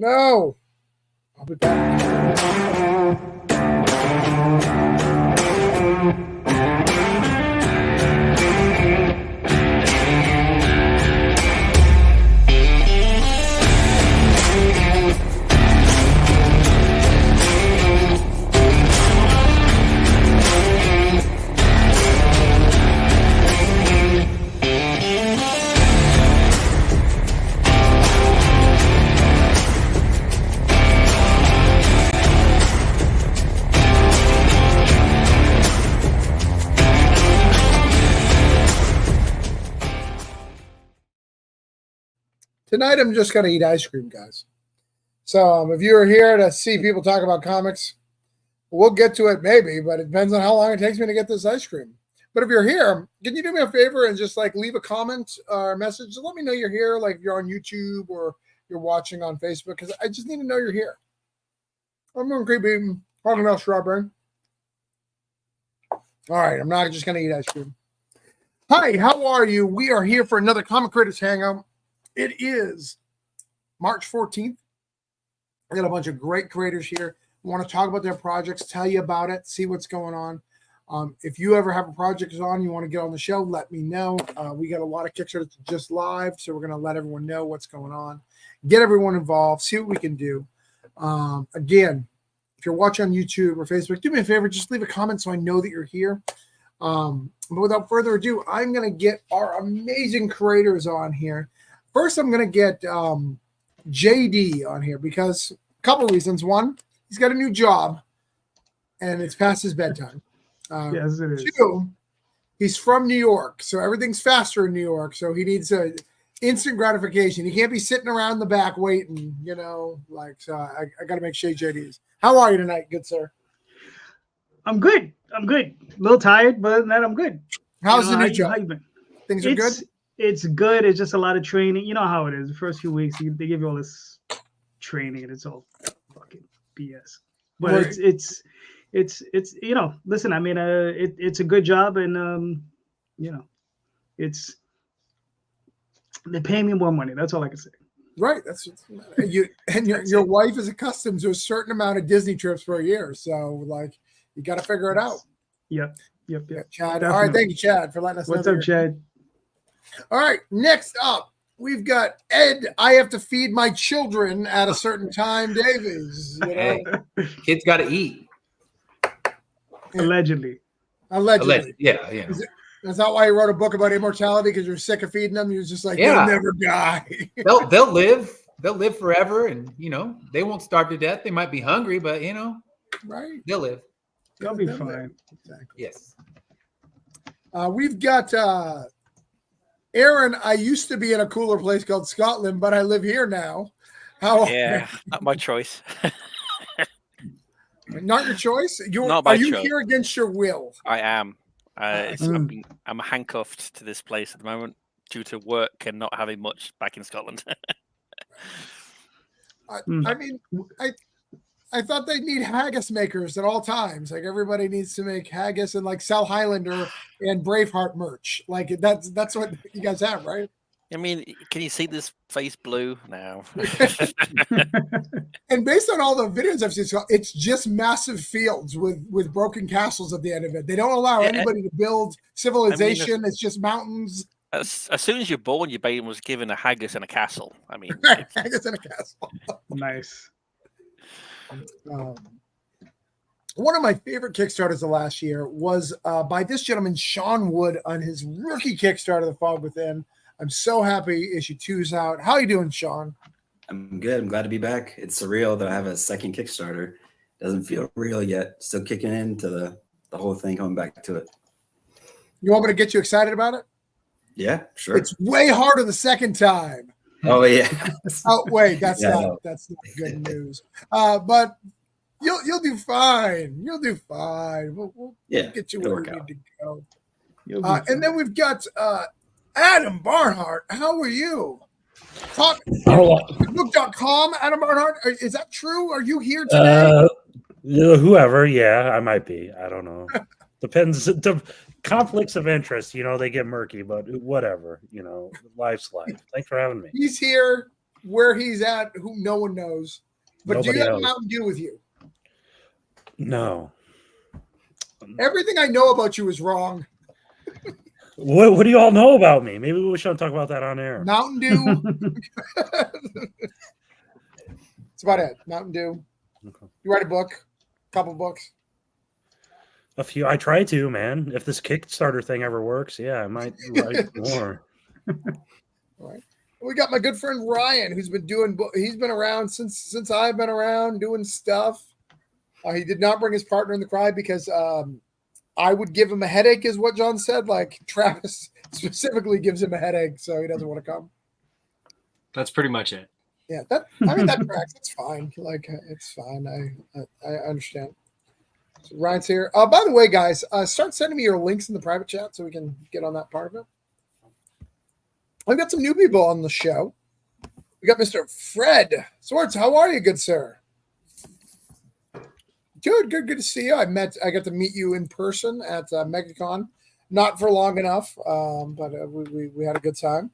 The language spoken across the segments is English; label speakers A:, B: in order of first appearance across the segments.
A: no. I'll be back. Tonight, I'm just going to eat ice cream, guys. So if you're here to see people talk about comics, we'll get to it maybe, but it depends on how long it takes me to get this ice cream. But if you're here, can you do me a favor and just like leave a comment or a message? Just let me know you're here, like if you're on YouTube or you're watching on Facebook, because I just need to know you're here. I'm going to keep eating Hog strawberry. All right, I'm not just going to eat ice cream. Hi, how are you? We are here for another Comic Creators Hangout. It is March 14th. I got a bunch of great creators here. I want to talk about their projects, tell you about it, see what's going on. If you ever have a project on, you want to get on the show, let me know. We got a lot of Kickstarter just live, so we're going to let everyone know what's going on. Get everyone involved, see what we can do. Again, if you're watching on YouTube or Facebook, do me a favor, just leave a comment so I know that you're here. But without further ado, I'm going to get our amazing creators on here. First, I'm going to get JD on here because a couple reasons. One, he's got a new job, and it's past his bedtime.
B: Yes, it is.
A: Two, he's from New York, so everything's faster in New York, so he needs a instant gratification. He can't be sitting around the back waiting, you know, like, so I got to make sure JD's. How are you tonight, good sir?
B: I'm good. A little tired, but then I'm good.
A: How's the new job?
B: How you been?
A: Things are good?
B: It's good. It's just a lot of training. You know how it is. The first few weeks, they give you all this training, and it's all fucking BS. But
A: Right.
B: it's you know. Listen, I mean, it's a good job, and you know, they pay me more money. That's all I can say.
A: Right. That's you. And your wife is accustomed to a certain amount of Disney trips per year, so like you got to figure it out.
B: Yep.
A: Chad.
B: Definitely.
A: All right, thank you, Chad, for letting us know.
B: What's up, Chad?
A: All right, next up, we've got Ed. I have to feed my children at a certain time, Davies. You know?
C: Hey, kids got to eat.
B: Allegedly.
C: Yeah.
A: That's not why you wrote a book about immortality, because you're sick of feeding them. You're just like,
C: Yeah.
A: they'll never die.
C: They'll live. They'll live forever, and you know they won't starve to death. They might be hungry, but you know,
A: Right?
C: they'll live.
B: They'll be fine.
A: Exactly.
C: Yes.
A: We've got Aaron. I used to be in a cooler place called Scotland, but I live here now.
D: Yeah, not my choice.
A: Not your choice?
D: Not my
A: are you
D: choice.
A: here against your will?
D: I am. I'm handcuffed to this place at the moment due to work and not having much back in Scotland.
A: I mean, I thought they need haggis makers at all times. Like everybody needs to make haggis and like sell Highlander and Braveheart merch. Like that's what you guys have, right?
D: I mean, can you see this face blue now?
A: And based on all the videos I've seen, it's just massive fields with broken castles at the end of it. They don't allow anybody to build civilization. I mean, it's just mountains.
D: As soon as you're born, your baby was given a haggis and a castle. I mean,
A: haggis and a castle.
B: Nice.
A: One of my favorite Kickstarters of last year was by this gentleman, Sean Wood, on his rookie Kickstarter, The Fog Within. I'm so happy issue 2's out. How are you doing, Sean?
E: I'm good. I'm glad to be back. It's surreal that I have a second Kickstarter. Doesn't feel real yet. Still kicking into the whole thing, coming back to it.
A: You want me to get you excited about it?
E: Yeah, sure.
A: It's way harder the second time.
E: Oh yeah.
A: Oh wait, that's
E: Yeah,
A: not good news. But you'll do fine. You'll do fine. We'll get you where you need to go. And then we've got Adam Barnhart. How are you? Book.com, Adam Barnhart. Is that true? Are you here today?
F: Whoever, yeah, I might be. I don't know. Depends. The conflicts of interest, they get murky, but whatever. Life's life. Thanks for having me.
A: He's here. where he's at, who no one knows. But do
F: Nobody
A: you have
F: knows.
A: Mountain Dew with you?
F: No.
A: Everything I know about you is wrong.
F: What do you all know about me? Maybe we shouldn't talk about that on air.
A: Mountain Dew. That's about it. Mountain Dew.
F: Okay.
A: You write a book, couple books.
F: A few. I try to, man. If this Kickstarter thing ever works, yeah, I might write more.
A: All right. We got my good friend Ryan, who's been doing. He's been around since I've been around doing stuff. He did not bring his partner in the crowd because I would give him a headache, is what John said. Like Travis specifically gives him a headache, so he doesn't want to come.
G: That's pretty much it.
A: Yeah, that tracks. It's fine. Like it's fine. I understand. So Ryan's here. By the way, guys, start sending me your links in the private chat so we can get on that part of it. I've got some new people on the show. We got Mr. Fred Swartz. How are you, good sir? Good to see you. I got to meet you in person at MegaCon, not for long enough, but we had a good time.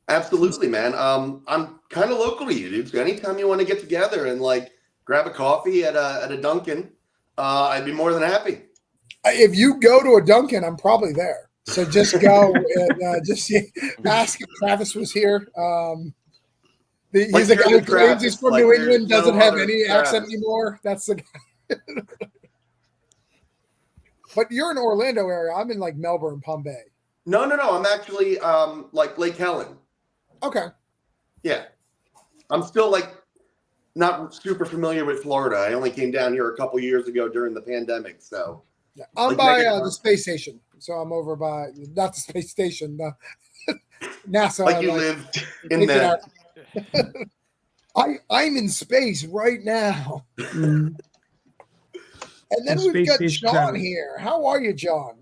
H: Absolutely, man. I'm kind of local to you, dude. So anytime you want to get together and like grab a coffee at a Dunkin', I'd be more than happy.
A: If you go to a Dunkin', I'm probably there. So just go and just ask if Travis was here. He's a guy who claims he's from New England, doesn't have any accent anymore. That's the guy. But you're in Orlando area. I'm in like Melbourne, Palm Bay.
H: No. I'm actually like Lake Helen.
A: Okay.
H: Yeah. I'm still like not super familiar with Florida. I only came down here a couple years ago during the pandemic. So
A: yeah, I'm
H: like
A: by the space station. So I'm over by not the space station, NASA.
H: Like you live in that.
A: I'm in space right now. And then we've got John here. How are you, John?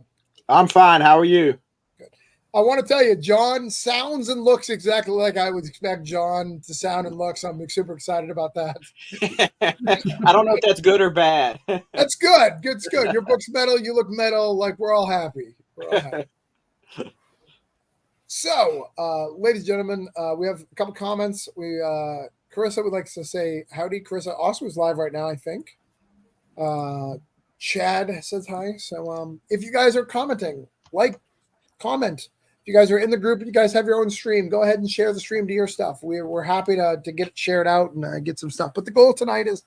I: I'm fine. How are you?
A: Good. I want to tell you, John sounds and looks exactly like I would expect John to sound and look. So I'm super excited about that.
I: I don't know if that's good or bad.
A: That's good. It's good. Your book's metal. You look metal. Like we're all happy. So, ladies and gentlemen, we have a couple comments. Carissa would like to say howdy. Carissa also is live right now, I think. Chad says hi. So if you guys are commenting, comment. If you guys are in the group, you guys have your own stream, go ahead and share the stream to your stuff. We're happy to get it shared out and get some stuff. But the goal tonight is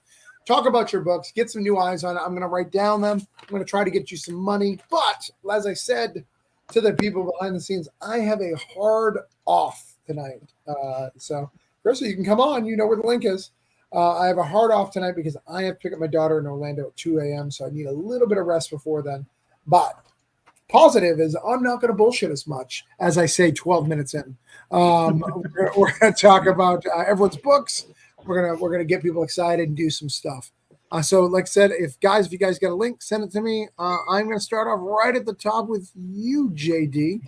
A: talk about your books, get some new eyes on it. I'm going to write down them. I'm going to try to get you some money. But as I said to the people behind the scenes, I have a hard off tonight. So Carissa, you can come on. You know where the link is. I have a hard off tonight because I have to pick up my daughter in Orlando at 2 a.m. So I need a little bit of rest before then. But positive is I'm not going to bullshit as much as I say 12 minutes in. We're going to talk about everyone's books. We're gonna get people excited and do some stuff. So like I said, if you guys got a link, send it to me. I'm going to start off right at the top with you, JD.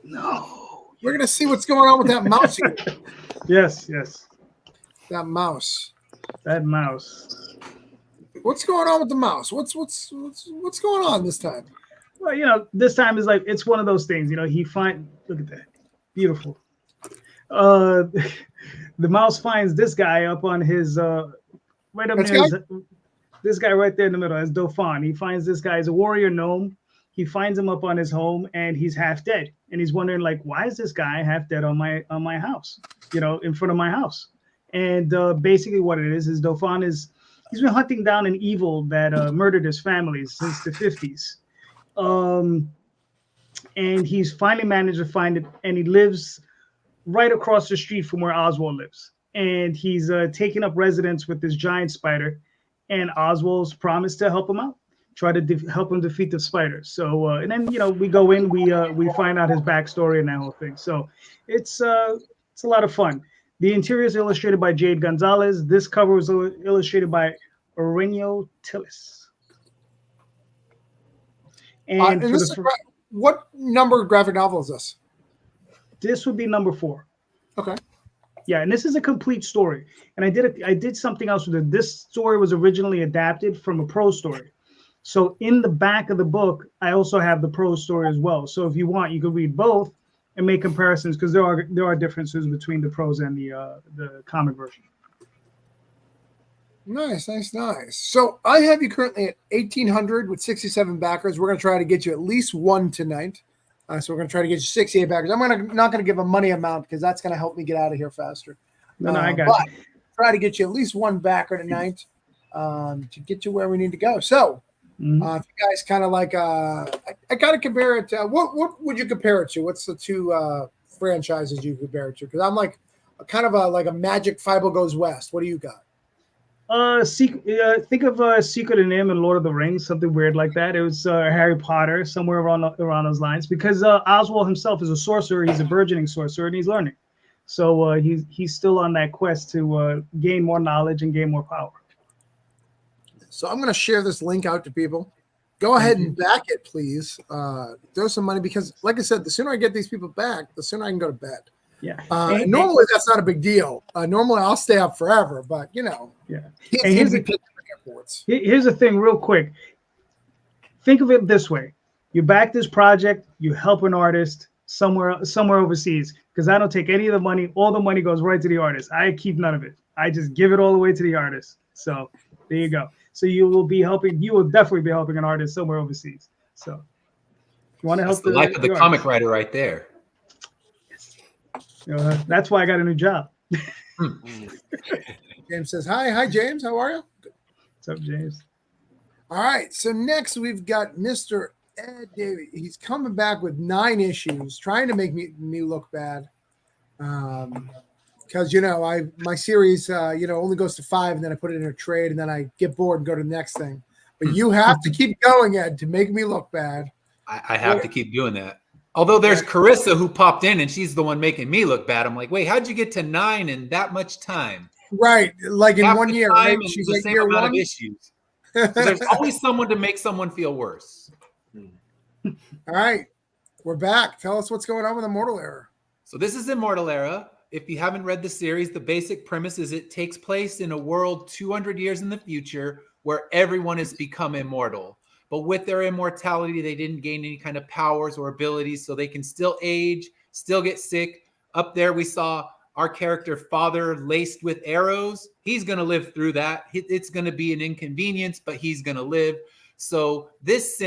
B: No.
A: We're going to see what's going on with that mouse here.
B: Yes.
A: That mouse. What's going on with the mouse? What's going on this time?
B: Well, this time is like it's one of those things. Look at that, beautiful. The mouse finds this guy up on his right up near this guy right there in the middle as Dauphin. He finds this guy as a warrior gnome. He finds him up on his home, and he's half dead. And he's wondering, like, why is this guy half dead on my house? In front of my house. And basically, what it is Dauphin he's been hunting down an evil that murdered his family since the 50s. And he's finally managed to find it, and he lives right across the street from where Oswald lives. And he's taking up residence with this giant spider, and Oswald's promised to help him out, try to help him defeat the spider. So, and then, we go in, we find out his backstory and that whole thing. So it's a lot of fun. The interior is illustrated by Jade Gonzalez. This cover was illustrated by Aurelio Tillis. And
A: what number graphic novel is this?
B: This would be number 4.
A: Okay.
B: Yeah, and this is a complete story. And I did something else with it. This story was originally adapted from a prose story. So in the back of the book, I also have the prose story as well. So if you want, you can read both, and make comparisons, because there are differences between the prose and the comic version.
A: Nice. So I have you currently at 1,800 with 67 backers. We're going to try to get you at least one tonight. So we're going to try to get you 68 backers. I'm not going to give a money amount because that's going to help me get out of here faster.
B: No, I got
A: but
B: you.
A: Try to get you at least one backer tonight to get you where we need to go. So if you guys kind of like, I kind of compare it to, what would you compare it to? What's the two franchises you compare it to? Because I'm like kind of like a Magic Five Goes West. What do you got?
B: Think of Secret of Nim and Lord of the Rings, something weird like that. It was Harry Potter, somewhere around those lines, because Oswald himself is a sorcerer. He's a burgeoning sorcerer, and he's learning. So he's still on that quest to gain more knowledge and gain more power.
A: So I'm going to share this link out to people. Go ahead and back it, please. Throw some money, because, like I said, the sooner I get these people back, the sooner I can go to bed.
B: Yeah.
A: Normally, that's not a big deal. Normally, I'll stay up forever, but
B: Yeah.
A: And
B: here's the thing, real quick. Think of it this way: you back this project, you help an artist somewhere overseas. Because I don't take any of the money. All the money goes right to the artist. I keep none of it. I just give it all the way to the artist. So there you go. So you will definitely be helping an artist somewhere overseas. So if you want to help
C: the life of the comic
B: artist,
C: writer right there.
B: that's why I got a new job.
A: James says, hi, James. How are you?
B: What's up, James?
A: All right. So next we've got Mr. Ed Davey. He's coming back with 9 issues, trying to make me look bad. Because my series only goes to 5, and then I put it in a trade, and then I get bored and go to the next thing. But you have to keep going, Ed, to make me look bad.
C: I have to keep doing that. Although there's Carissa who popped in, and she's the one making me look bad. I'm like, wait, how'd you get to 9 in that much time?
A: Right, like in
C: Half
A: 1
C: the
A: year,
C: time
A: right?
C: and
A: She's
C: the
A: like
C: same
A: year
C: amount
A: 1.
C: of issues. So there's always someone to make someone feel worse.
A: All right, we're back. Tell us what's going on with Immortal Era.
C: So this is Immortal Era. If you haven't read the series, the basic premise is it takes place in a world 200 years in the future where everyone has become immortal. But with their immortality, they didn't gain any kind of powers or abilities, so they can still age, still get sick. Up there, we saw our character father laced with arrows. He's going to live through that. It's going to be an inconvenience, but he's going to live. So this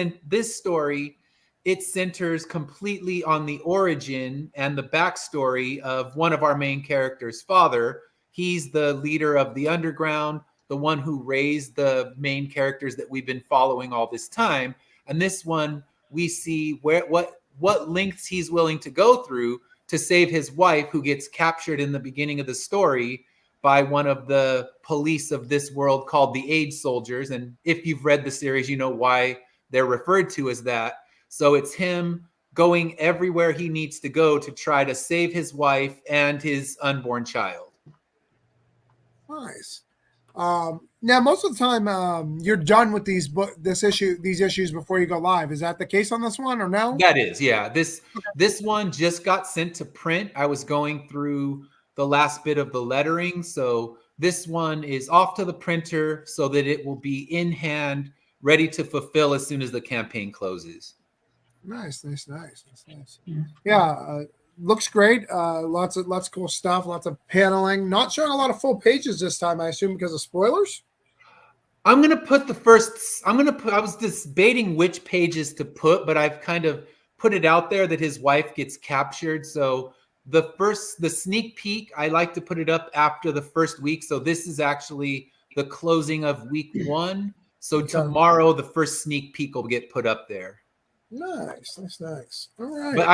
C: story, it centers completely on the origin and the backstory of one of our main characters' father. He's the leader of the underground, the one who raised the main characters that we've been following all this time. And this one, we see what lengths he's willing to go through to save his wife, who gets captured in the beginning of the story by one of the police of this world called the Age Soldiers. And if you've read the series, you know why they're referred to as that. So it's him going everywhere he needs to go to try to save his wife and his unborn child.
A: Nice. Now, most of the time, you're done with these issues before you go live. Is that the case on this one, or no?
C: That is, yeah. This one just got sent to print. I was going through the last bit of the lettering, so this one is off to the printer so that it will be in hand, ready to fulfill as soon as the campaign closes.
A: Nice. Yeah, looks great. Lots of cool stuff. Lots of paneling. Not showing a lot of full pages this time, I assume, because of spoilers.
C: I'm gonna put I was debating which pages to put, but I've kind of put it out there that his wife gets captured. So the sneak peek, I like to put it up after the first week. So this is actually the closing of week 1. So tomorrow, the first sneak peek will get put up there.
A: Nice. All right.
C: But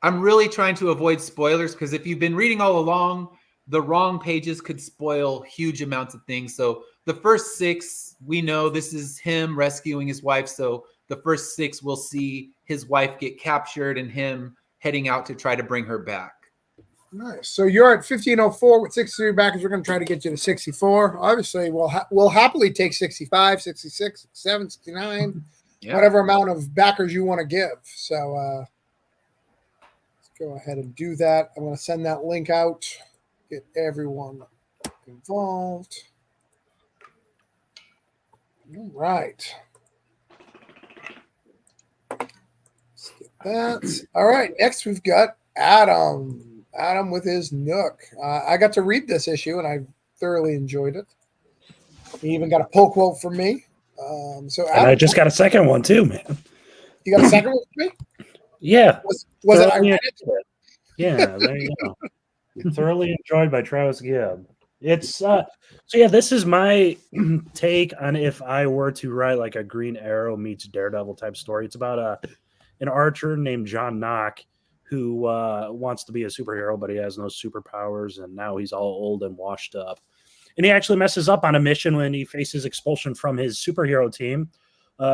C: I'm really trying to avoid spoilers, because if you've been reading all along, the wrong pages could spoil huge amounts of things. So the first 6, we know this is him rescuing his wife. So the first 6, we'll see his wife get captured and him heading out to try to bring her back.
A: Nice. So you're at 1504 with 63 backers. We're going to try to get you to 64. Obviously, we'll happily take 65, 66, 67, 69, whatever amount of backers you want to give. So let's go ahead and do that. I'm going to send that link out, get everyone involved. All right. That's all right. Next, we've got Adam. Adam with his Nook. I got to read this issue, and I thoroughly enjoyed it. He even got a pull quote from me. So Adam,
F: And I just got a second one too, man.
A: you got a second one from me?
F: Yeah.
A: Was it? I
F: Thoroughly
A: read it.
F: Yeah, there you go. Thoroughly enjoyed by Travis Gibb. It's so yeah, this is my take on if I were to write like a Green Arrow meets Daredevil type story. It's about an archer named John Knock who wants to be a superhero, but he has no superpowers, and now he's all old and washed up. And he actually messes up on a mission when he faces expulsion from his superhero team.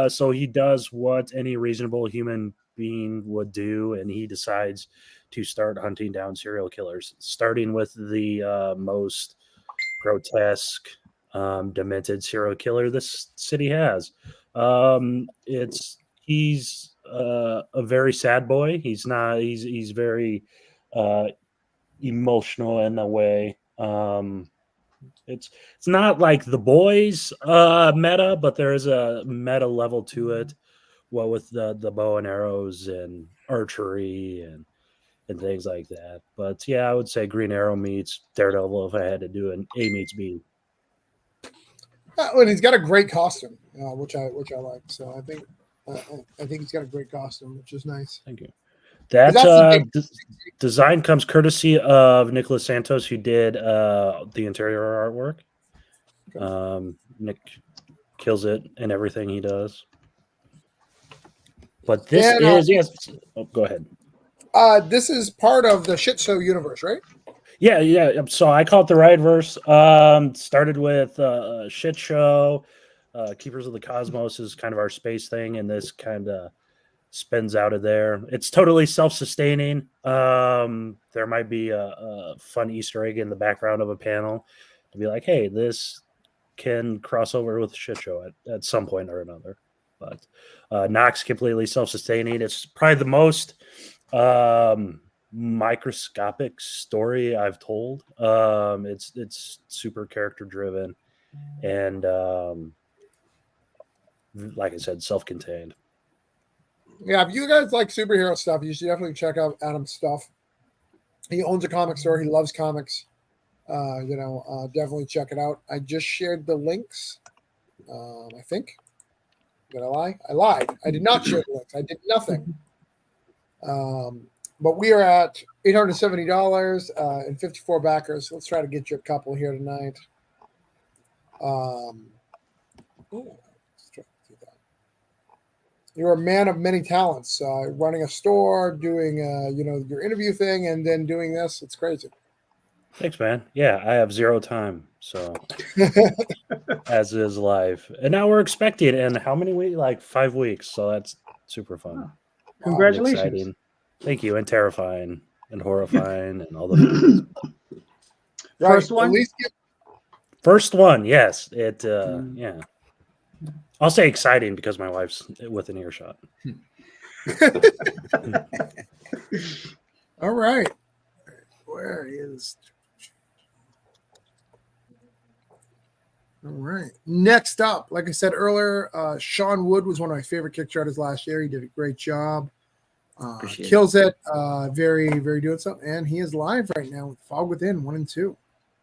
F: So he does what any reasonable human being would do, and he decides to start hunting down serial killers, starting with the most grotesque, demented serial killer this city has. He's a very sad boy. He's not. He's very emotional in a way. It's not like the boys meta, but there is a meta level to it. Well, with the bow and arrows and archery and things like that. But yeah, I would say Green Arrow meets Daredevil if I had to do an A meets B.
A: And he's got a great costume, which I like. So I think he's got a great costume, which is nice.
F: Thank you. That design comes courtesy of Nicholas Santos, who did the interior artwork. Nick kills it in everything he does. But this is yes. Oh, go ahead.
A: This is part of the Shit Show universe, right?
F: Yeah. So I call it the Riotverse. Started with Shit Show. Keepers of the Cosmos is kind of our space thing, and this kind of spins out of there. It's totally self-sustaining. There might be a fun Easter egg in the background of a panel to be like, hey, this can cross over with Shit Show at some point or another. But Knox completely self-sustaining. It's probably the most microscopic story I've told. It's super character driven and like I said, self-contained.
A: Yeah, if you guys like superhero stuff, you should definitely check out Adam's stuff. He owns a comic store. He loves comics. Definitely check it out. I just shared the links. I think. Did I lie? I lied. I did not share the links. I did nothing. But we are at $870 and 54 backers. Let's try to get you a couple here tonight. Let's try to do that. You're a man of many talents. Running a store, doing your interview thing, and then doing this. It's crazy.
F: Thanks, man. Yeah, I have zero time, so as is life. And now we're expecting in how many weeks? Like 5 weeks. So that's super fun.
B: Congratulations.
F: Exciting. Thank you. And terrifying and horrifying and all the things.
B: First one?
F: First one, yes. Yeah. I'll say exciting because my wife's within earshot.
A: All right. Where is... All right. Next up, like I said earlier, Sean Wood was one of my favorite Kickstarters last year. He did a great job. Kills it. Very, very doing something. And he is live right now with Fog Within 1 and 2.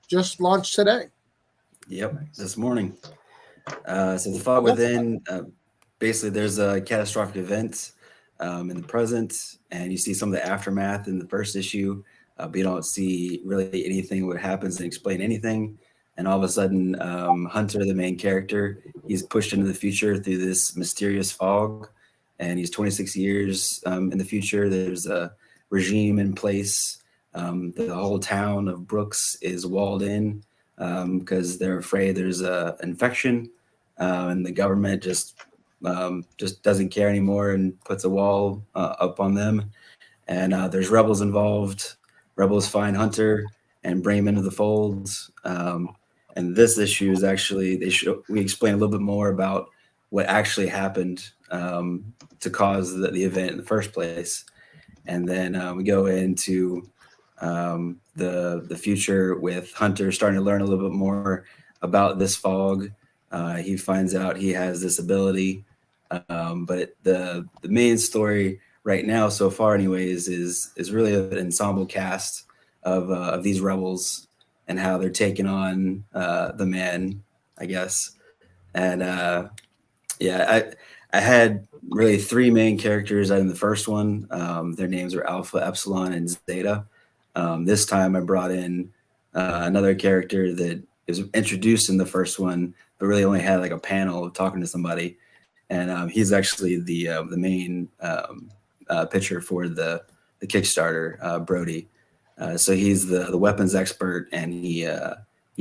A: Just launched today.
E: Yep, this morning. So the Fog Within, basically there's a catastrophic event in the present, and you see some of the aftermath in the first issue, but you don't see really anything what happens and explain anything. And all of a sudden, Hunter, the main character, he's pushed into the future through this mysterious fog, and he's 26 years in the future. There's a regime in place. The whole town of Brooks is walled in because they're afraid there's an infection, and the government just doesn't care anymore and puts a wall up on them. And there's rebels involved. Rebels find Hunter and bring him into the fold. And this issue is actually we explain a little bit more about what actually happened to cause the event in the first place, and then we go into the future with Hunter starting to learn a little bit more about this fog. He finds out he has this ability, but the main story right now so far, anyways, is really an ensemble cast of these rebels and how they're taking on the man, I guess. And yeah, I had really three main characters in the first one. Their names were Alpha, Epsilon, and Zeta. This time I brought in another character that was introduced in the first one, but really only had like a panel of talking to somebody. And he's actually the main pitcher for the Kickstarter, Brody. So he's the weapons expert, and he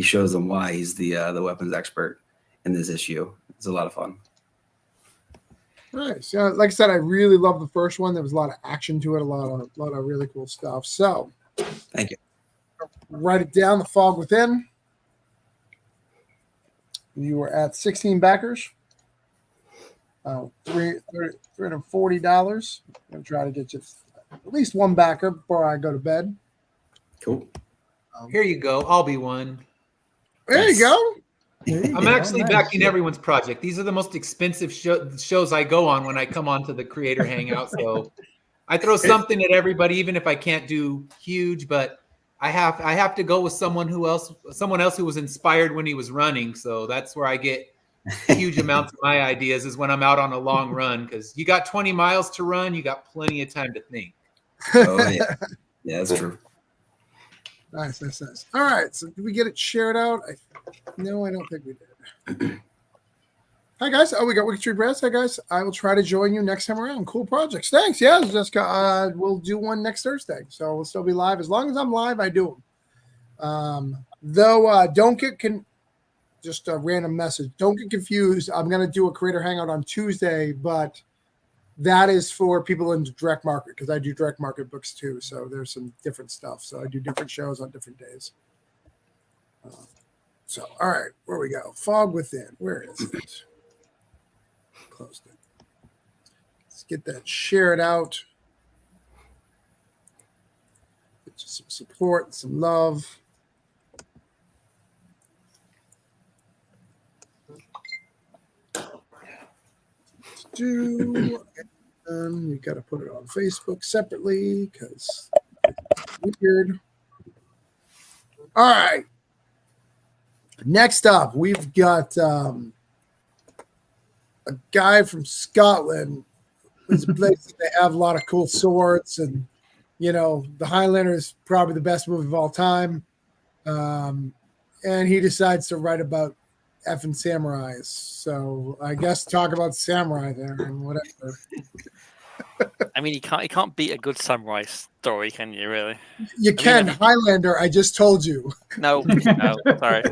E: shows them why he's the weapons expert in this issue. It's a lot of fun.
A: Nice. Yeah, like I said, I really love the first one. There was a lot of action to it, a lot of really cool stuff. So,
E: thank you.
A: Write it down. The Fog Within. You were at 16 backers. $340. I'm gonna try to get you at least one backer before I go to bed.
E: Cool.
C: Here you go. I'll be one.
A: There you go.
C: I'm actually backing everyone's project. These are the most expensive shows I go on when I come onto the Creator Hangout. So I throw something at everybody, even if I can't do huge. But I have to go with someone else who was inspired when he was running. So that's where I get huge amounts of my ideas, is when I'm out on a long run, because you got 20 miles to run, you got plenty of time to think.
E: Oh yeah, yeah, that's true.
A: Nice. All right, so did we get it shared out? No, I don't think we did. Hi guys. Oh, we got Wicked Street Brass. Hi guys. I will try to join you next time around. Cool projects. Thanks. Yeah, Jessica. We'll do one next Thursday, so we'll still be live. As long as I'm live, I do them. Though, don't get just a random message. Don't get confused. I'm going to do a Creator Hangout on Tuesday, but that is for people in the direct market, because I do direct market books too. So there's some different stuff. So I do different shows on different days. So, all right, where we go. Fog Within. Where is it? Closed it. Let's get that shared out. Get you some support and some love. You got to put it on Facebook separately because it's weird. All right. Next up, we've got a guy from Scotland. There's a place that they have a lot of cool swords, and the Highlander is probably the best movie of all time. And he decides to write about effing samurais. So I guess talk about samurai there and whatever.
D: I mean, you can't beat a good samurai story, can you? Really?
A: You can. Highlander. I just told you.
D: No, sorry.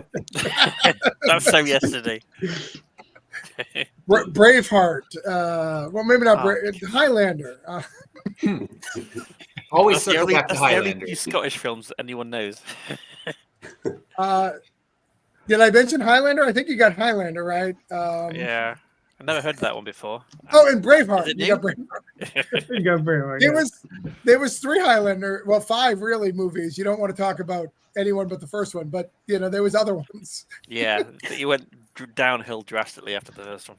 D: That's so yesterday.
A: Braveheart. Well, maybe not. Highlander.
C: Always
D: that's
C: circle back to
D: the
C: Highlander.
D: only few Scottish films that anyone knows.
A: Did I mention Highlander? I think you got Highlander, right?
D: Yeah. I've never heard that one before.
A: Oh, and Braveheart.
D: You
A: got Braveheart.
B: You got Braveheart.
A: There was 3 Highlander, well, 5 really movies. You don't want to talk about anyone but the first one, but there was other ones.
D: Yeah, he went downhill drastically after the first one.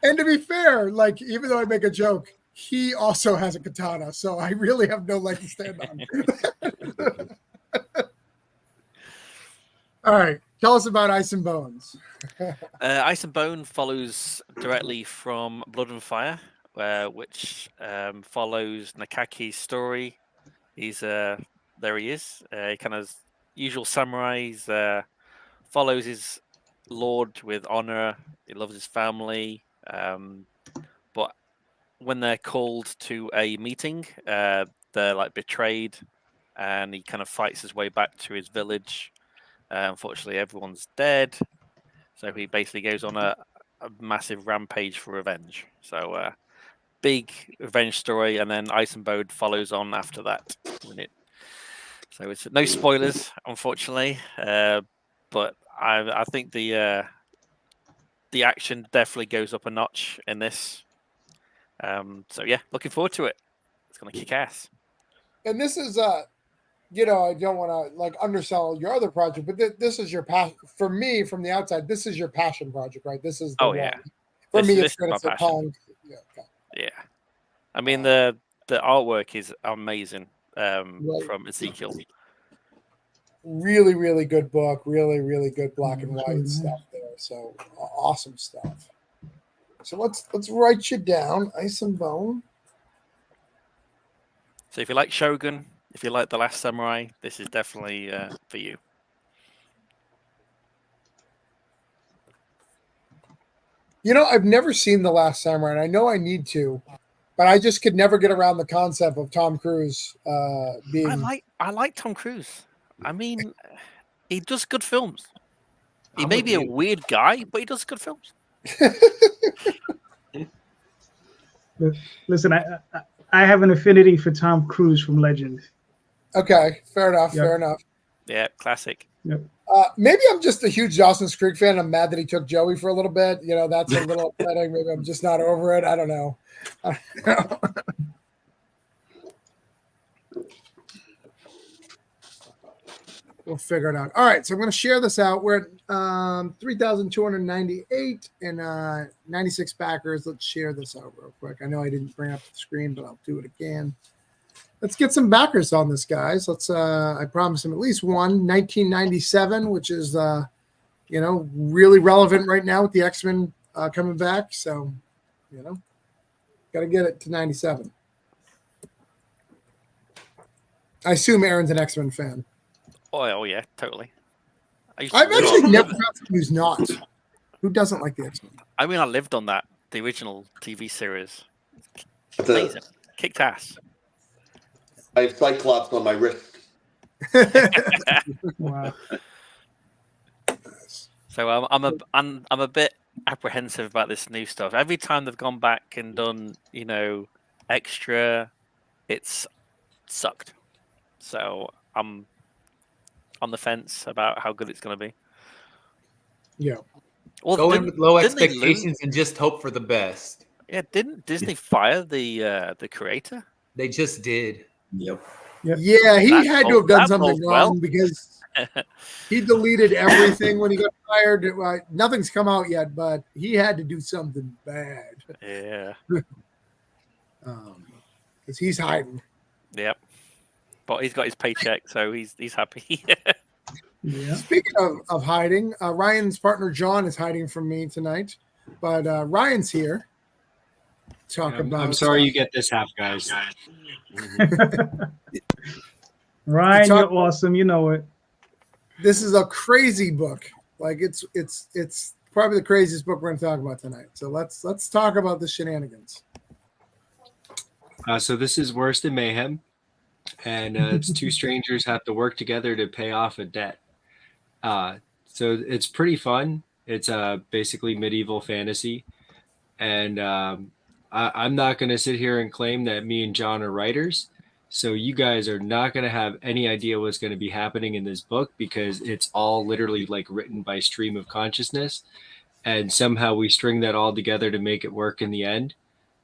A: And to be fair, even though I make a joke, he also has a katana, so I really have no leg to stand on. All right, tell us about Ice and Bones.
D: Ice and Bone follows directly from Blood and Fire, which follows Nakaki's story. There he is. He kind of usual samurai. Follows his lord with honor. He loves his family. But when they're called to a meeting, they're betrayed, and he kind of fights his way back to his village. Unfortunately, everyone's dead. So he basically goes on a massive rampage for revenge. So big revenge story, and then Ice and Bone follows on after that. So it's no spoilers, unfortunately, but I think the action definitely goes up a notch in this. So yeah, looking forward to it. It's gonna kick ass.
A: And this is I don't want to undersell your other project, but this is your passion. For me, from the outside, this is your passion project, right? This is the one.
D: Yeah.
A: For
D: This
A: me,
D: is
A: it's
D: my
A: going to
D: passion.
A: Yeah.
D: Yeah. I mean the the artwork is amazing
A: Right.
D: from Ezekiel.
A: Really, really good book. Really, really good black and white stuff there. So awesome stuff. So let's write you down, Ice and Bone.
D: So if you like Shogun, if you like The Last Samurai, this is definitely for you.
A: You know, I've never seen The Last Samurai, and I know I need to, but I just could never get around the concept of Tom Cruise being.
D: I like Tom Cruise. I mean, he does good films. He
G: I'm
D: may
G: with
D: be a
G: you.
D: weird guy, but he does good films.
B: Listen, I have an affinity for Tom Cruise from Legend.
A: Okay, fair enough.
B: Yep.
A: Fair enough.
D: Yeah, classic.
A: Maybe I'm just a huge Dawson's Creek fan. I'm mad that he took Joey for a little bit. You know, that's a little upsetting. Maybe I'm just not over it. I don't know. We'll figure it out. All right, so I'm going to share this out. We're at 3,298 and 96 backers. Let's share this out real quick. I know I didn't bring up the screen, but I'll do it again. Let's get some backers on this, guys. Let's. I promised him at least one. 1997, which is really relevant right now with the X-Men coming back. So, got to get it to 97. I assume Aaron's an X-Men fan.
D: Oh yeah, totally.
A: I've actually never found someone who's not. Who doesn't like the X-Men?
D: I mean, I lived on that, the original TV series.
H: That's
D: Amazing. Kicked ass.
H: I have Cyclops on my wrist.
B: Wow.
D: So I'm a bit apprehensive about this new stuff. Every time they've gone back and done, extra, it's sucked. So I'm on the fence about how good it's going to be.
A: Yeah.
D: Well,
C: Go in with low
D: didn't they
C: expectations and just hope for the best.
D: Yeah, didn't Disney fire the creator?
C: They just did.
E: Yep.
A: Yeah, he
D: That
A: had to
D: bodes-
A: have done
D: that
A: something
D: bodes
A: wrong
D: well.
A: because he deleted everything when he got fired. Nothing's come out yet, but he had to do something bad
D: Yeah.
A: because he's hiding.
D: Yep. But he's got his paycheck, so he's happy.
B: Yeah.
A: Speaking of hiding, Ryan's partner John is hiding from me tonight, but Ryan's here. Talk about.
G: I'm sorry you get this half, guys.
B: Ryan, you're awesome. You know it.
A: This is a crazy book. Like it's probably the craziest book we're going to talk about tonight. So let's talk about the shenanigans.
G: So this is Worse Than Mayhem, and it's two strangers have to work together to pay off a debt. So it's pretty fun. It's basically medieval fantasy, and I'm not going to sit here and claim that me and John are writers. So you guys are not going to have any idea what's going to be happening in this book because it's all literally like written by stream of consciousness, and somehow we string that all together to make it work in the end.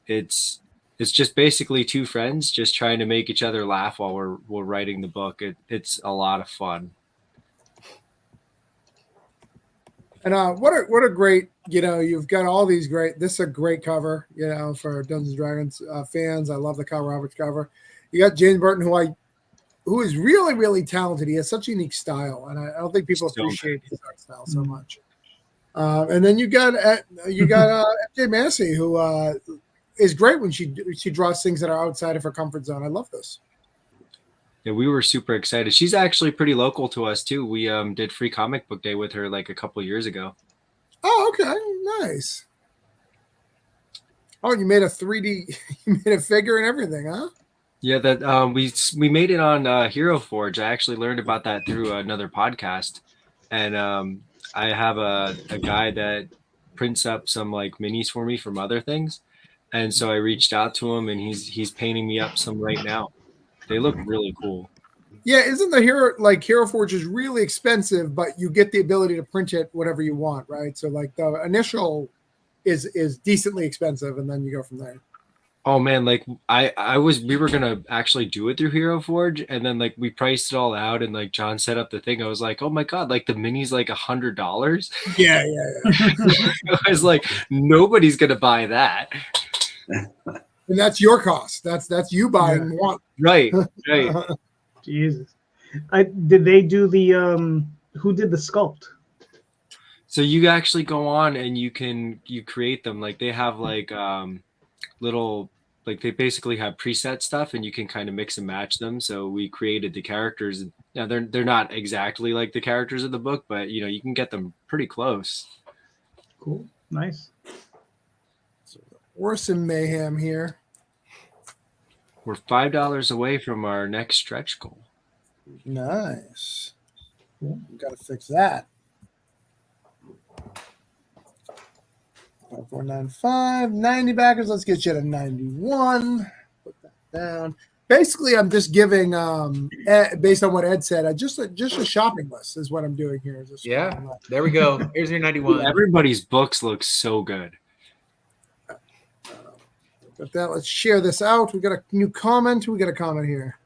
G: It's just basically two friends just trying to make each other laugh while we're writing the book. It's a lot of fun.
A: And what a great, you've got all these great. This is a great cover, for Dungeons and Dragons fans. I love the Kyle Roberts cover. You got James Burton, who is really, really talented. He has such a unique style, and I don't think people appreciate his art style so much. And then you got FJ Massey, who is great when she draws things that are outside of her comfort zone. I love this.
G: Yeah, we were super excited. She's actually pretty local to us too. We did Free Comic Book Day with her like a couple years ago.
A: Oh, okay, nice. Oh, you made a 3D, you made a figure and everything, huh?
G: Yeah, that we made it on Hero Forge. I actually learned about that through another podcast, and I have a guy that prints up some like minis for me from other things, and so I reached out to him, and he's painting me up some right now. They look really cool.
A: Yeah, isn't the Hero Forge is really expensive, but you get the ability to print it whatever you want, right? So like the initial is decently expensive, and then you go from there.
G: Oh man, like we were gonna actually do it through Hero Forge, and then like we priced it all out, and like John set up the thing. I was like, oh my god, like the mini's like $100.
A: Yeah.
G: I was like, nobody's gonna buy that.
A: And that's your cost. That's you buying one.
G: Right. Right.
B: Jesus. Did they do the who did the sculpt?
G: So you actually go on and you create them. Like they have like little, like they basically have preset stuff and you can kind of mix and match them. So we created the characters. Now they're not exactly like the characters of the book, but you can get them pretty close.
B: Cool. Nice.
A: Orson Mayhem here.
G: We're $5 away from our next stretch goal.
A: Nice. Got to fix that. 495, 90 backers. Let's get you to 91. Put that down. Basically, I'm just giving, based on what Ed said, just a shopping list is what I'm doing here.
C: Yeah, there we go. Here's your 91.
G: Everybody's books look so good.
A: Got that. Let's share this out. We got a new comment. We got a comment here.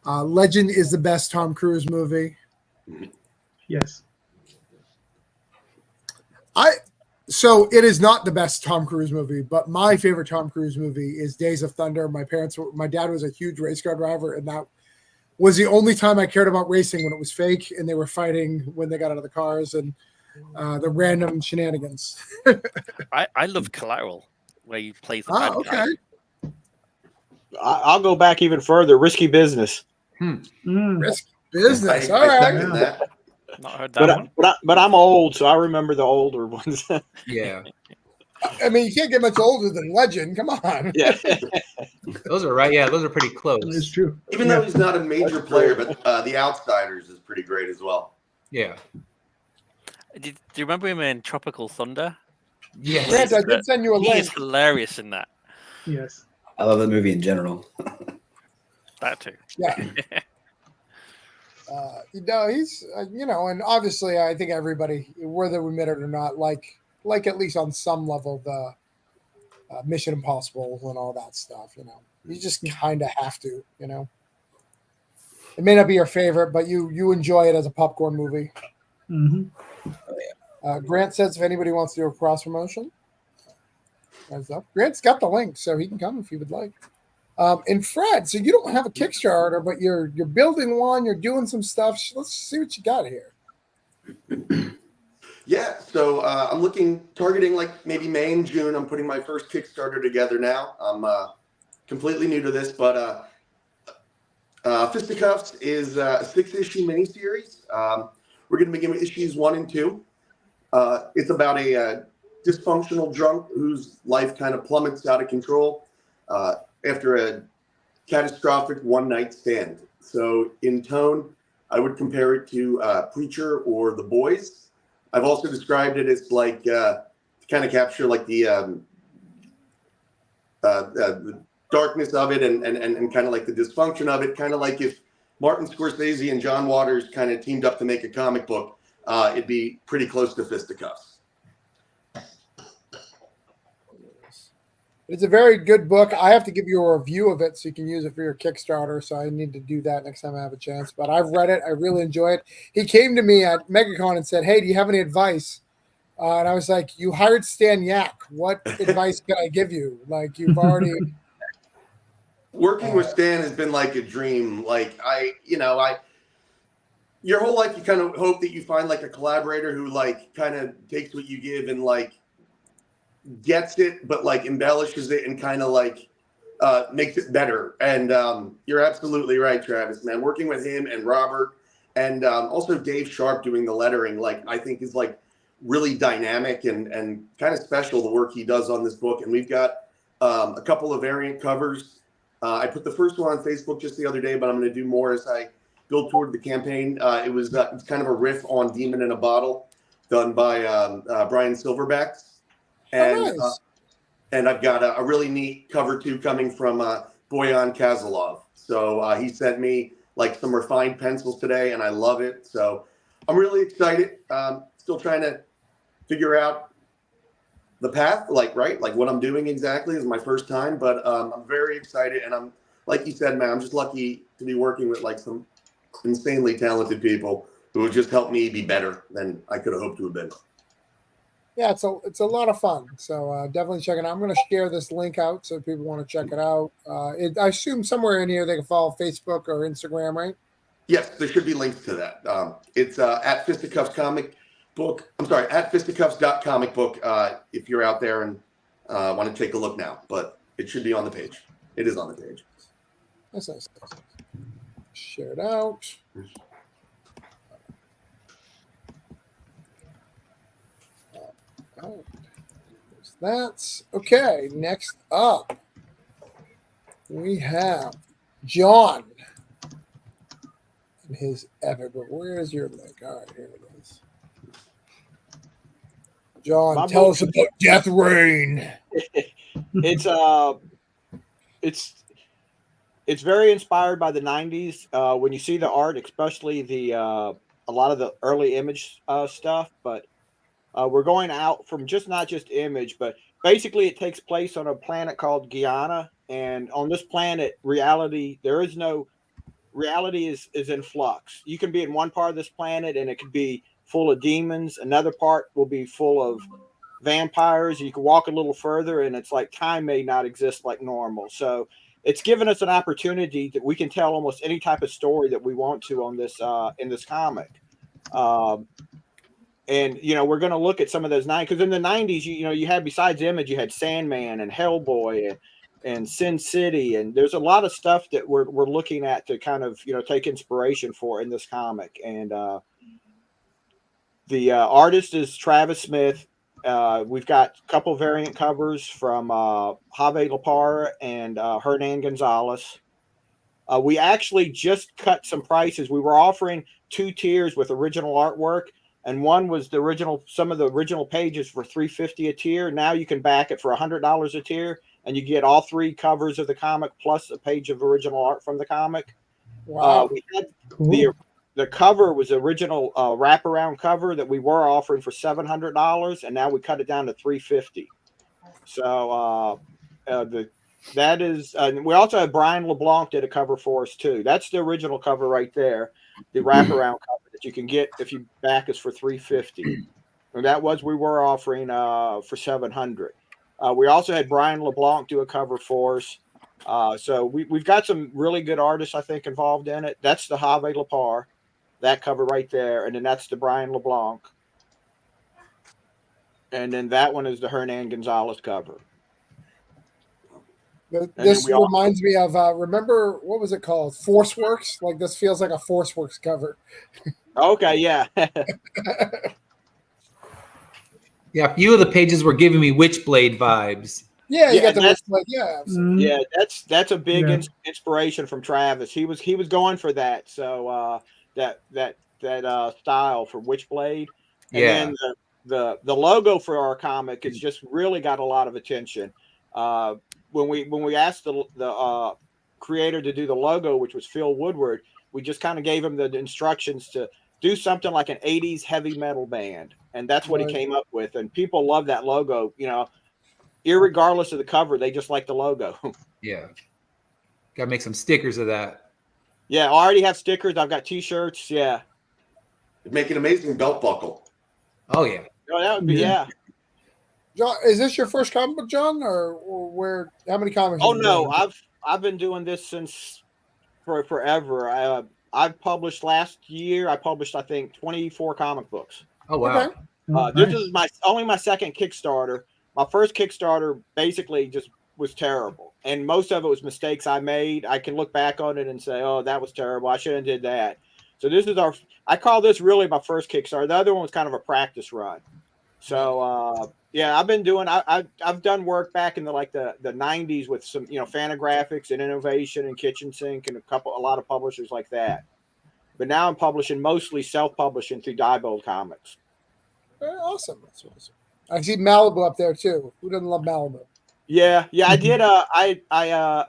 A: Legend is the best Tom Cruise movie.
B: Yes.
A: So it is not the best Tom Cruise movie, but my favorite Tom Cruise movie is Days of Thunder. My dad was a huge race car driver, and that was the only time I cared about racing, when it was fake and they were fighting when they got out of the cars and the random shenanigans.
D: I love Collateral, where you play the bad guy.
A: Okay.
I: I'll go back even further. Risky Business.
A: Risky Business.
H: I
A: All right.
H: second that.
D: Not heard that one.
I: But I'm old, so I remember the older ones.
C: Yeah.
A: I mean, you can't get much older than Legend. Come on.
I: Yeah.
C: Those are right. Yeah, those are pretty close.
B: It's true.
H: Even though he's not a major player, but The Outsiders is pretty great as well.
C: Yeah.
D: Do you remember him in Tropical Thunder?
C: Yes.
A: Grant, I did send you a
D: He
A: link.
D: is hilarious in that.
B: Yes.
E: I love that movie in general.
D: That too.
A: Yeah. He's, and obviously I think everybody, whether we admit it or not, like at least on some level, the Mission Impossible and all that stuff, you just kind of have to, it may not be your favorite, but you enjoy it as a popcorn movie.
B: Mm-hmm.
A: Grant says if anybody wants to do a cross promotion, Grant's got the link, so he can come if he would like. And Fred, so you don't have a Kickstarter, but you're building one. You're doing some stuff. Let's see what you got here.
H: Yeah, so I'm targeting like maybe May and June. I'm putting my first Kickstarter together now. I'm completely new to this, but Fisticuffs is a 6-issue miniseries. We're going to begin with issues 1 and 2. It's about a dysfunctional drunk whose life kind of plummets out of control after a catastrophic one-night stand. So in tone, I would compare it to Preacher or The Boys. I've also described it as like to kind of capture like the darkness of it and kind of like the dysfunction of it, kind of like if Martin Scorsese and John Waters kind of teamed up to make a comic book, it'd be pretty close to Fisticuffs.
A: It's a very good book. I have to give you a review of it so you can use it for your Kickstarter. So I need to do that next time I have a chance. But I've read it. I really enjoy it. He came to me at MegaCon and said, "Hey, do you have any advice?" And I was like, "You hired Stan Yak. What advice can I give you? Like, you've already."
H: Working with Stan has been like a dream. Like your whole life, you kind of hope that you find like a collaborator who like kind of takes what you give and like gets it, but like embellishes it and kind of like makes it better. And you're absolutely right, Travis, man. Working with him and Robert and also Dave Sharp doing the lettering, like I think is like really dynamic and kind of special, the work he does on this book. And we've got a couple of variant covers. I put the first one on Facebook just the other day, but I'm going to do more as I build toward the campaign. It's kind of a riff on Demon in a Bottle done by Brian Silverbacks. And
A: nice.
H: And I've got a really neat cover too coming from Boyan Kazalov. So he sent me like some refined pencils today, and I love it. So I'm really excited. Still trying to figure out the path, like what I'm doing exactly. Is my first time, but I'm very excited, and I'm like you said, man, I'm just lucky to be working with like some insanely talented people who have just helped me be better than I could have hoped to have been.
A: Yeah, it's a lot of fun. So definitely check it out. I'm going to share this link out so people want to check it out. I assume somewhere in here they can follow Facebook or Instagram, right?
H: Yes, there should be links to that. It's at Fisticuffs Comic Book. I'm sorry, at fisticuffs.comic book. If you're out there and want to take a look now, but it should be on the page. It is on the page.
A: That's nice. Share it out. Oh, that's okay. Next up, we have John and his epic. But where is your link? All right, here it is. John, tell us about Death Reign.
I: It's very inspired by the 90s. When you see the art, especially the a lot of the early Image stuff, but we're going out from not just Image, but basically it takes place on a planet called Guyana, and on this planet, reality is in flux. You can be in one part of this planet and it could be full of demons. Another part will be full of vampires. You can walk a little further and it's like time may not exist like normal. So it's given us an opportunity that we can tell almost any type of story that we want to on this in this comic. And we're going to look at some of those because in the 90s, you had, besides Image, you had Sandman and Hellboy and Sin City, and there's a lot of stuff that we're looking at to kind of take inspiration for in this comic. And the artist is Travis Smith. We've got a couple variant covers from Javier Lepar and Hernan Gonzalez. We actually just cut some prices. We were offering 2 tiers with original artwork, and one was some of the original pages for $350 a tier. Now you can back it for $100 a tier, and you get all 3 covers of the comic plus a page of original art from the comic.
A: Wow.
I: We had
B: Cool.
I: the cover was original wraparound cover that we were offering for $700, and now we cut it down to $350. So that is, we also have Brian LeBlanc did a cover for us too. That's the original cover right there, the wraparound cover that you can get if you back us for $350. And we were offering for $700. We also had Brian LeBlanc do a cover for us. So we've got some really good artists, I think, involved in it. That's the Javier Lepar, that cover right there, and then that's the Brian LeBlanc. And then that one is the Hernan Gonzalez cover.
A: This reminds me of remember, what was it called? Forceworks. Like, this feels like a Forceworks cover.
I: Okay, yeah.
C: Yeah, a few of the pages were giving me Witchblade vibes.
A: Yeah, you got the
I: that's-
A: Witchblade. Yeah, absolutely.
I: Yeah, that's a big inspiration from Travis. He was going for that. So that style for Witchblade. And then the logo for our comic has just really got a lot of attention. When we asked the creator to do the logo, which was Phil Woodward, we just kind of gave him the instructions to do something like an 80s heavy metal band, and that's what he came up with. And people love that logo, irregardless of the cover, they just like the logo.
C: Yeah, gotta make some stickers of that.
I: Yeah, I already have stickers. I've got T-shirts. Yeah,
H: It'd make an amazing belt buckle.
C: Oh yeah.
I: Oh, that would be
A: John, is this your first comic book, John, or where? How many comics?
I: Oh no, I've been doing this since forever. I've published last year. I published, I think, 24 comic books.
C: Oh wow.
A: Okay.
I: This is my second Kickstarter. My first Kickstarter basically just was terrible, and most of it was mistakes I made. I can look back on it and say, "Oh, that was terrible. I shouldn't have did that." So this is I call this really my first Kickstarter. The other one was kind of a practice run. So yeah, I've been doing. I've done work back in the 90s with some Fantagraphics and Innovation and Kitchen Sink and a lot of publishers like that. But now I'm publishing mostly self-publishing through Diebold Comics.
A: Awesome. That's awesome. I see Malibu up there too. Who doesn't love Malibu?
I: Yeah. I did. I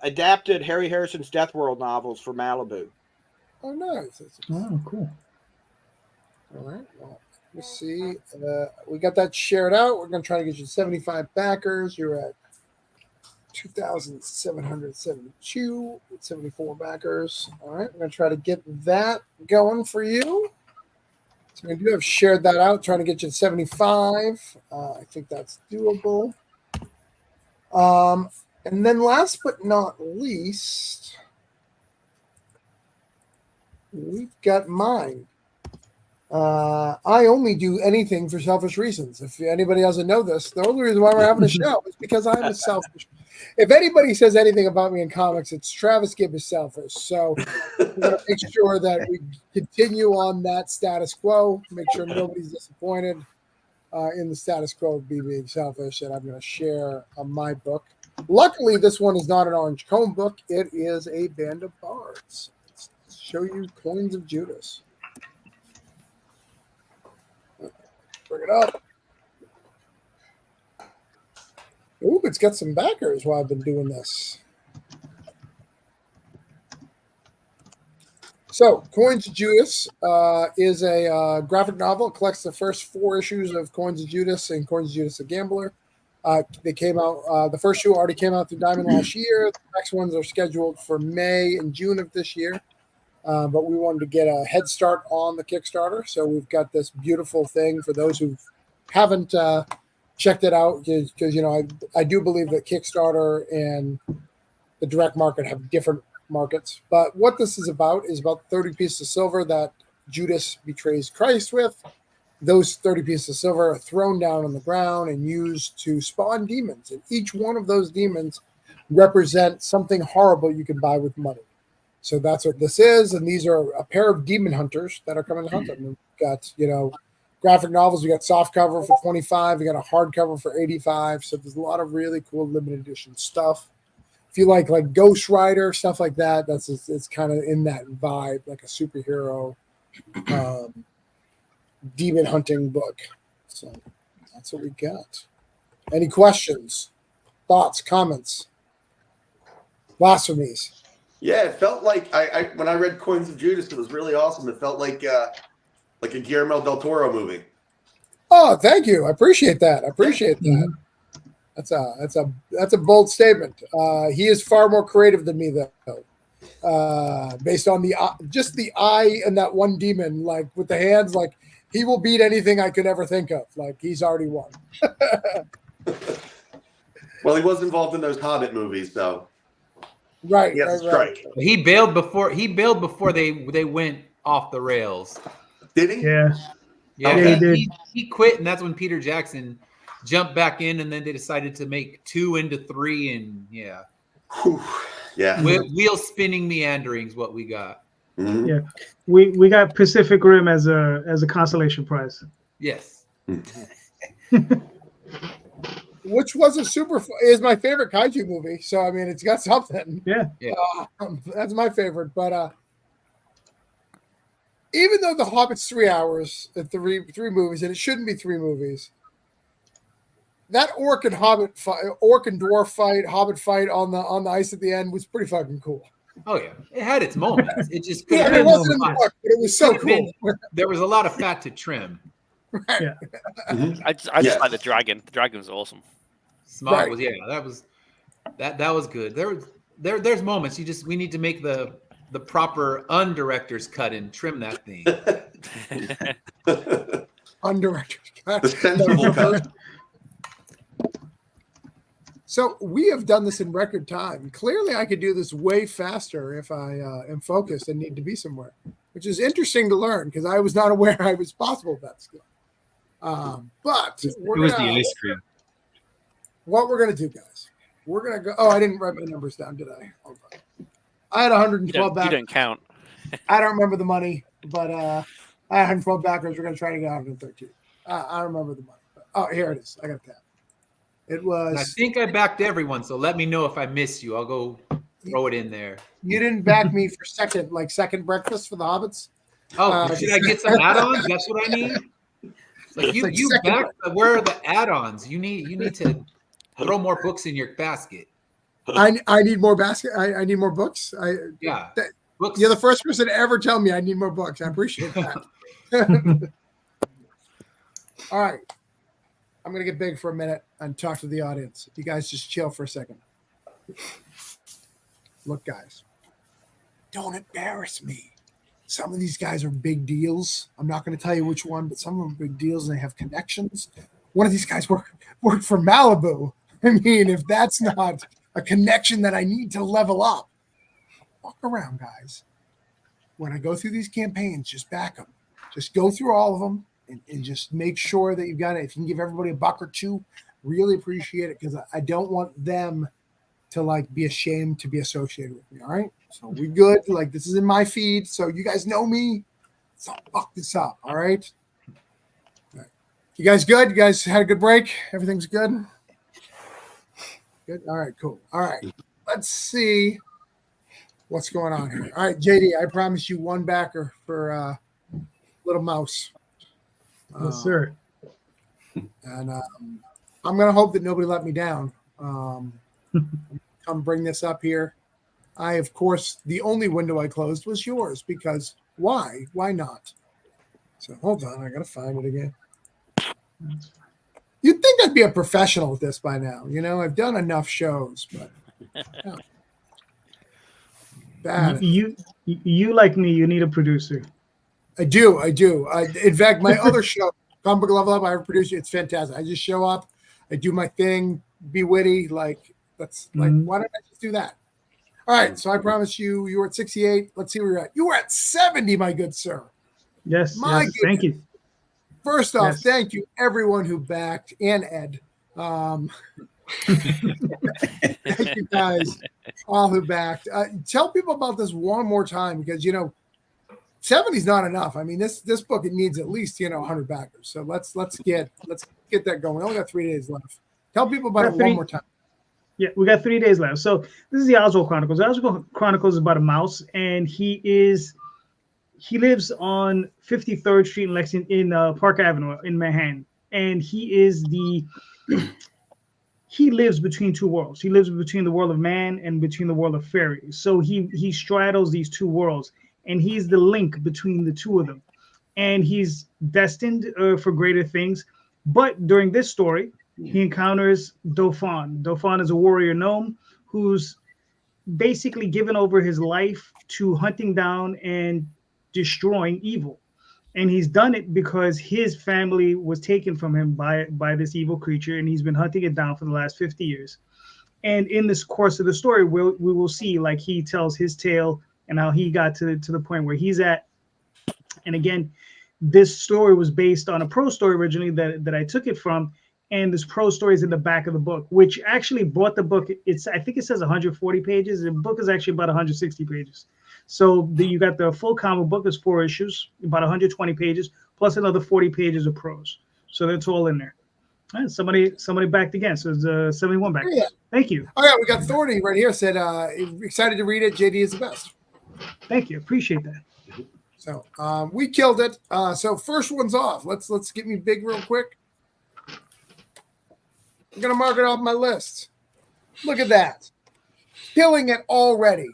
I: adapted Harry Harrison's Death World novels for Malibu.
A: Oh, nice.
B: Oh, cool.
A: All right. Well, let's see. We got that shared out. We're going to try to get you 75 backers. You're at 2,772 with 74 backers. All right. We're going to try to get that going for you. So I do have shared that out, trying to get you to 75. I think that's doable. And then last but not least, we've got mine. I only do anything for selfish reasons. If anybody doesn't know this, the only reason why we're having a show is because I'm a selfish. If anybody says anything about me in comics, it's Travis Gibb is selfish. So we're going to make sure that we continue on that status quo, make sure nobody's disappointed in the status quo of being selfish. And I'm going to share my book. Luckily, this one is not an Orange Comb book. It is a Band of Bards. Let's show you Coins of Judas. Bring it up. Ooh, it's got some backers while I've been doing this. So, Coins of Judas is a graphic novel. It collects the first 4 issues of Coins of Judas and Coins of Judas the Gambler. They came out, the first 2 already came out through Diamond last year. The next ones are scheduled for May and June of this year. But we wanted to get a head start on the Kickstarter. So we've got this beautiful thing for those who haven't checked it out, because, you know, I do believe that Kickstarter and the direct market have different markets. But what this is about 30 pieces of silver that Judas betrays Christ with. Those 30 pieces of silver are thrown down on the ground and used to spawn demons. And each one of those demons represents something horrible you can buy with money. So that's what this is. And these are a pair of demon hunters that are coming to hunt them. We've got, you know, graphic novels. We got soft cover for 25. We got a hardcover for 85. So there's a lot of really cool limited edition stuff. If you like Ghost Rider, stuff like that, it's kind of in that vibe, like a superhero demon hunting book. So that's what we got. Any questions, thoughts, comments, blasphemies?
H: Yeah, it felt like I when I read Coins of Judas, it was really awesome. It felt like a Guillermo del Toro movie.
A: Oh, thank you. I appreciate that. Mm-hmm. That's a bold statement. He is far more creative than me, though. Based on just the eye and that one demon, like with the hands, like he will beat anything I could ever think of. Like he's already won.
H: Well, he was involved in those Hobbit movies, though.
A: Right.
H: Strike.
C: He bailed before they went off the rails.
H: Did he?
B: Yeah.
C: Yeah,
B: Okay.
C: he did. He quit, and that's when Peter Jackson jumped back in, and then they decided to make 2 into 3, and yeah.
H: Whew. Yeah.
C: Wheel spinning meanderings, what we got.
H: Mm-hmm.
B: Yeah. We got Pacific Rim as a consolation prize.
C: Yes.
A: Which is my favorite kaiju movie. So I mean, it's got something.
B: Yeah.
A: That's my favorite. But even though The Hobbit's 3 hours, three movies, and it shouldn't be 3 movies, that orc and dwarf fight, Hobbit fight on the ice at the end was pretty fucking cool.
C: Oh yeah, it had its moments. It just
A: Yeah, it wasn't in the book, but it was so cool.
C: There was a lot of fat to trim.
A: Right.
B: Yeah.
H: Mm-hmm.
D: I just like the dragon. The dragon was awesome.
C: Smog was that was good. There's moments we need to make the proper undirector's cut and trim that thing.
A: Undirector's cut.
H: The sensible cut.
A: So we have done this in record time. Clearly, I could do this way faster if I am focused and need to be somewhere, which is interesting to learn because I was not aware I was possible at that skill. But
G: it was the ice cream.
A: What we're going to do, guys, we're going to go. Oh, I didn't write my numbers down, did I? Hold on. I had 112 back.
D: You don't count.
A: I don't remember the money, but I had 112 backers. We're going to try to get 113. I don't remember the money. Oh, here it is. I got that. It was.
C: I think I backed everyone, so let me know if I miss you. I'll go throw it in there.
A: You didn't back me for second breakfast for the Hobbits.
C: Oh, should I get some add-ons? That's what I need. Like you backed. Where are the add-ons? You need to throw more books in your basket.
A: I need more basket. I need more books. Books. You're the first person to ever tell me I need more books. I appreciate that. All right. I'm going to get big for a minute and talk to the audience. You guys just chill for a second. Look, guys, don't embarrass me. some of these guys are big deals. I'm not going to tell you which one, but some of them are big deals and they have connections. One of these guys worked for Malibu. I mean, if that's not a connection that I need to level up, walk around, guys. When I go through these campaigns, just back them. Just go through all of them and just make sure that you've got it. If you can give everybody a buck or two, really appreciate it, because I don't want them to like be ashamed to be associated with me. All right. So we good. Like, this is in my feed. So you guys know me. So fuck this up. All right. All right. You guys good? You guys had a good break? Everything's good? Good. All right, cool. All right. Let's see what's going on here. All right, JD, I promise you one backer for Little Mouse.
B: Yes, sir.
A: And I'm going to hope that nobody let me down. Come bring this up here. Of course, the only window I closed was yours, because why? Why not? So hold on. I got to find it again. You'd think I'd be a professional at this by now. You know, I've done enough shows, but no. Bad.
B: You like me, you need a producer.
A: I do. In fact, my other show, Comic Book Level Up, I have a producer. It's fantastic. I just show up, I do my thing, be witty. Like, that's like, why don't I just do that? All right. So I promise you, you were at 68. Let's see where you're at. You were at 70, my good sir.
B: Yes. Thank you.
A: First off, thank you everyone who backed, and Ed. Thank you guys all who backed. Tell people about this one more time, because 70 is not enough. I mean, this book, it needs at least 100 backers. So let's get that going. We only got 3 days left. Tell people about it one more time.
B: Yeah, we got 3 days left. So this is the Oswald Chronicles. The Oswald Chronicles is about a mouse, and he lives on 53rd Street in Lexington, in Park Avenue in Manhattan, and he lives between two worlds. He lives between the world of man and between the world of fairies. So he straddles these two worlds, and he's the link between the two of them. And he's destined for greater things. But during this story, he encounters Dauphin. Dauphin is a warrior gnome who's basically given over his life to hunting down and destroying evil. And he's done it because his family was taken from him by this evil creature, and he's been hunting it down for the last 50 years. And in this course of the story, we will see, like, he tells his tale and how he got to the point where he's at. And again, this story was based on a prose story originally that I took it from, and this prose story is in the back of the book, which actually brought the book. I think it says 140 pages. The book is actually about 160 pages. So you got the full comic book. There's 4 issues, about 120 pages, plus another 40 pages of prose. So that's all in there. All right, somebody backed again. So it's 71 back.
A: Yeah.
B: Thank you.
A: Oh yeah, we got Thorny right here. Said excited to read it. JD is the best.
B: Thank you. Appreciate that.
A: So we killed it. So first one's off. Let's get me big real quick. I'm gonna mark it off my list. Look at that. Killing it already.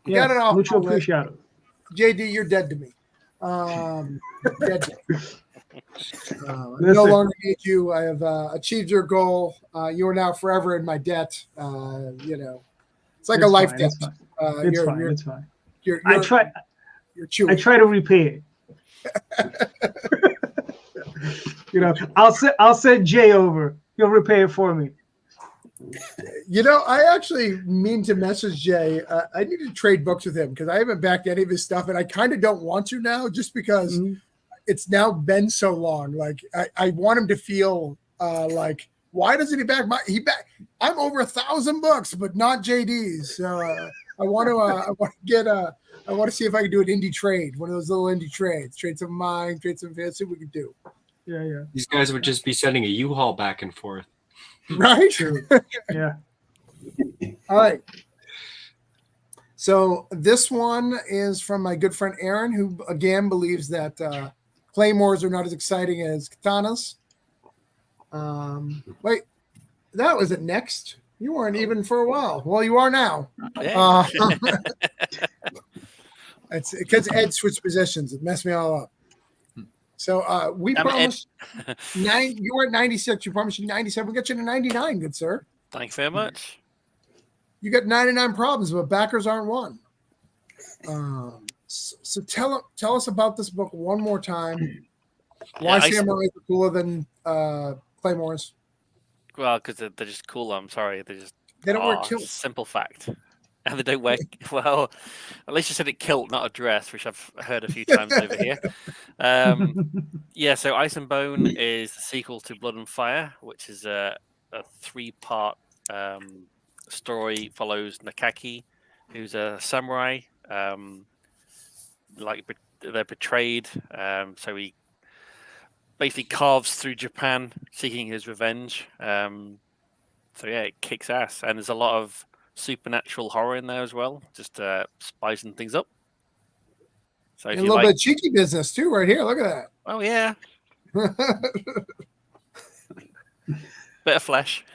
B: Yeah,
A: got it off.
B: mucho appreciado.
A: JD, you're dead to me. Dead to me. I no longer need you. I have achieved your goal. You are now forever in my debt. It's like a life debt.
B: It's fine.
A: I
B: try to repay it. I'll send Jay over. He'll repay it for me.
A: I actually mean to message Jay. I need to trade books with him because I haven't backed any of his stuff, and I kind of don't want to now, just because it's now been so long. Like I want him to feel like, why doesn't he back I'm over 1,000 books, but not JD's. So I want to see if I can do an indie trade, one of those little indie trades. Trade some of mine, trade some of his. See what we can do.
B: Yeah.
G: These guys would just be sending a U-Haul back and forth.
A: Right?
B: Yeah.
A: All right. So this one is from my good friend Aaron, who again believes that claymores are not as exciting as katanas. Wait, that was it next. You weren't even for a while. Well, you are now.
D: Yeah.
A: It's because Ed switched positions. It messed me all up. So we promised 9. You were at 96. You promised you 97. We got you to 99, good sir.
D: Thank you very much.
A: You got 99 problems, but backers aren't one. So tell us about this book one more time. Why samurais are cooler than claymores?
D: Well, because they're just cool. I'm sorry,
A: They don't wear kilts.
D: Simple fact. And they don't wear well. At least you said it kilt, not a dress, which I've heard a few times over here. Yeah. So Ice and Bone is the sequel to Blood and Fire, which is a 3-part story. Follows Nakaki, who's a samurai. They're betrayed. So he basically carves through Japan, seeking his revenge. So yeah, it kicks ass, and there's a lot of supernatural horror in there as well, just spicing things up. So
A: and a little bit of cheeky business too, right here. Look at that.
D: Oh yeah, bit of flesh.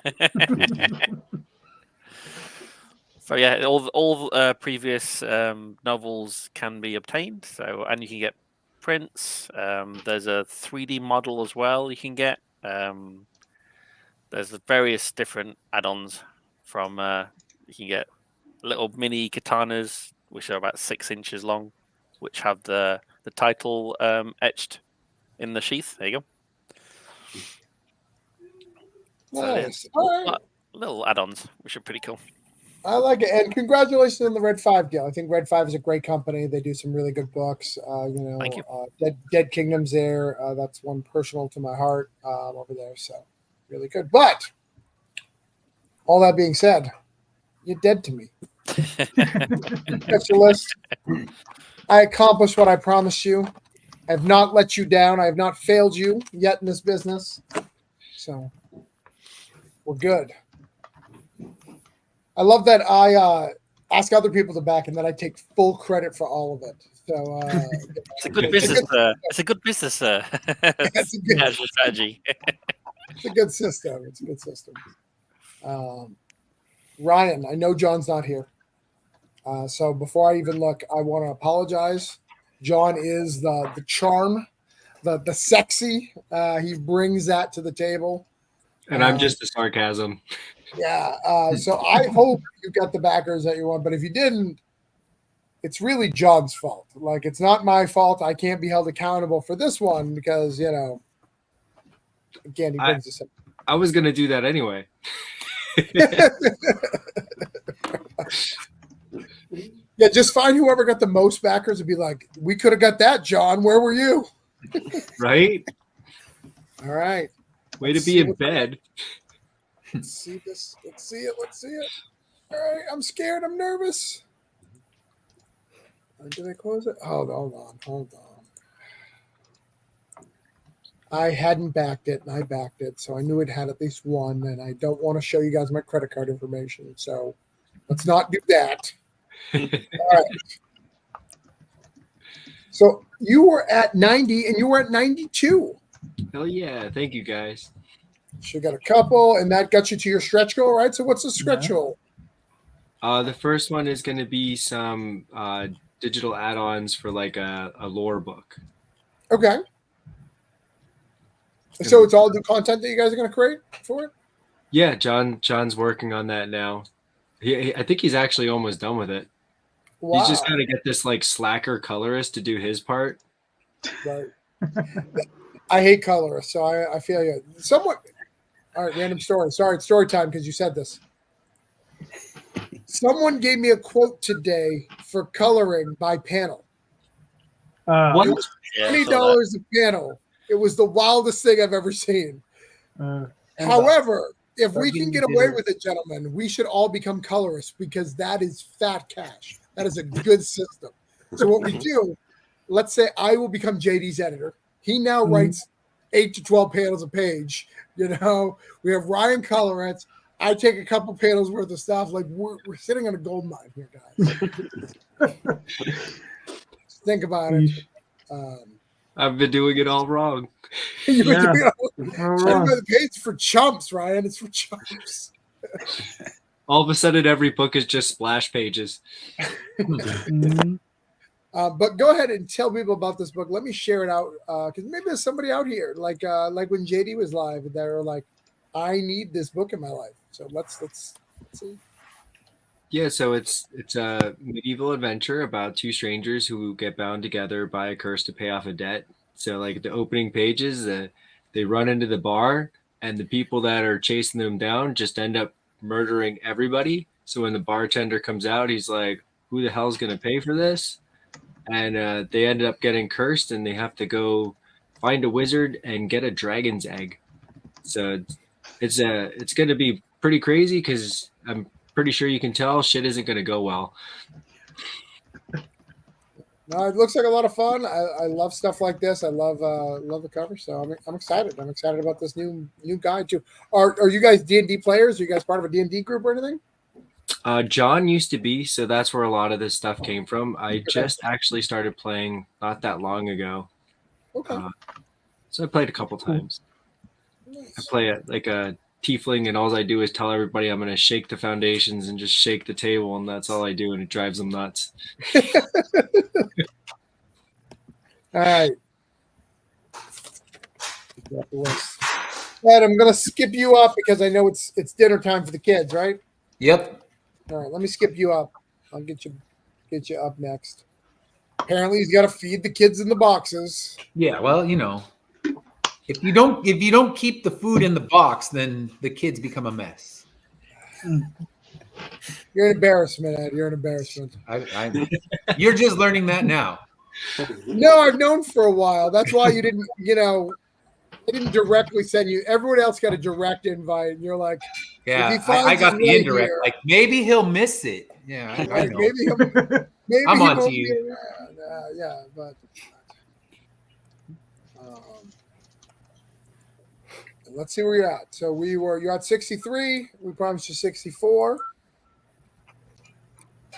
D: So yeah, all previous novels can be obtained. So, and you can get prints. There's a 3D model as well you can get. There's various different add-ons from you can get little mini katanas, which are about 6 inches long, which have the title etched in the sheath. There you go.
A: Nice.
D: So,
A: All right.
D: Little add-ons, which are pretty cool.
A: I like it, and congratulations on the Red 5 deal. I think Red 5 is a great company. They do some really good books.
D: Thank you.
A: Dead Kingdom's there. That's one personal to my heart over there. So really good. But all that being said, you're dead to me. Specialist. I accomplished what I promised you. I have not let you down. I have not failed you yet in this business. So we're good. I love that I ask other people to back and that I take full credit for all of it. So
D: it's a good business. It's a good business strategy.
A: It's a good system. It's a good system. Ryan, I know John's not here. So before I even look, I want to apologize. John is the charm, the sexy. He brings that to the table.
G: And I'm just the sarcasm.
A: Yeah. So I hope you got the backers that you want, but if you didn't, it's really John's fault. Like, it's not my fault. I can't be held accountable for this one because, again, he brings us up.
G: I was going to do that anyway.
A: Yeah, just find whoever got the most backers and be like, we could have got that, John. Where were you?
G: Right?
A: All right.
G: Way to be in bed.
A: Let's see this. Let's see it. Let's see it. All right. I'm scared. I'm nervous. Did I close it? Hold on. I hadn't backed it, and I backed it, so I knew it had at least one, and I don't want to show you guys my credit card information, so let's not do that. All right. So you were at 90, and you were at 92.
G: Hell yeah. Thank you, guys.
A: So you got a couple, and that got you to your stretch goal, right? So what's the stretch goal?
G: The first one is going to be some digital add-ons for like a lore book.
A: Okay. So it's all the content that you guys are going to create for it?
G: Yeah, John's working on that now. I think he's actually almost done with it.
A: Wow.
G: He's just got to get this like slacker colorist to do his part.
A: Right. I hate colorists, so I feel you. Somewhat. All right, random story. Sorry, it's story time because you said this. Someone gave me a quote today for coloring by panel.
G: What?
A: It was $20 a panel. It was the wildest thing I've ever seen. However, if we can get away with it, gentlemen, we should all become colorists because that is fat cash. That is a good system. So what we do, let's say I will become JD's editor. He now writes 8 to 12 panels a page. We have Ryan colorants. I take a couple panels worth of stuff. Like we're sitting on a gold mine here, guys. Think about it.
G: I've been doing it all wrong.
A: You've been doing it all wrong. The page for chumps, Ryan. It's for chumps.
G: All of a sudden, every book is just splash pages.
A: But go ahead and tell people about this book. Let me share it out because maybe there's somebody out here like when JD was live that are like, I need this book in my life. So let's see.
G: Yeah, so it's a medieval adventure about two strangers who get bound together by a curse to pay off a debt. So like the opening pages, they run into the bar, and the people that are chasing them down just end up murdering everybody. So when the bartender comes out, he's like, "Who the hell's gonna pay for this?" And they ended up getting cursed, and they have to go find a wizard and get a dragon's egg. So it's going to be pretty crazy because I'm pretty sure you can tell shit isn't going to go well.
A: No, it looks like a lot of fun. I love stuff like this. I love the cover, so I'm excited. I'm excited about this new guide too. Are you guys D&D players? Are you guys part of a D&D group or anything?
G: John used to be, so that's where a lot of this stuff came from. I just actually started playing not that long ago.
A: Okay.
G: So I played a couple times.
A: Nice.
G: I play it like a tiefling, and all I do is tell everybody I'm going to shake the foundations and just shake the table, and that's all I do, and it drives them nuts.
A: All right. Ed, I'm going to skip you up because I know it's dinner time for the kids, right?
C: Yep.
A: All right, let me skip you up. I'll get you up next. Apparently, he's got to feed the kids in the boxes.
C: Yeah, well, if you don't keep the food in the box, then the kids become a mess.
A: You're an embarrassment, Ed. You're an embarrassment.
C: You're just learning that now.
A: No, I've known for a while. That's why you didn't, I didn't directly send you. Everyone else got a direct invite, and you're like,
C: yeah, I got the indirect. Here, like maybe he'll miss it. Yeah, I know.
A: Maybe
C: I'm on to you.
A: Yeah, but let's see where you're at. So you're at 63. We promised you 64,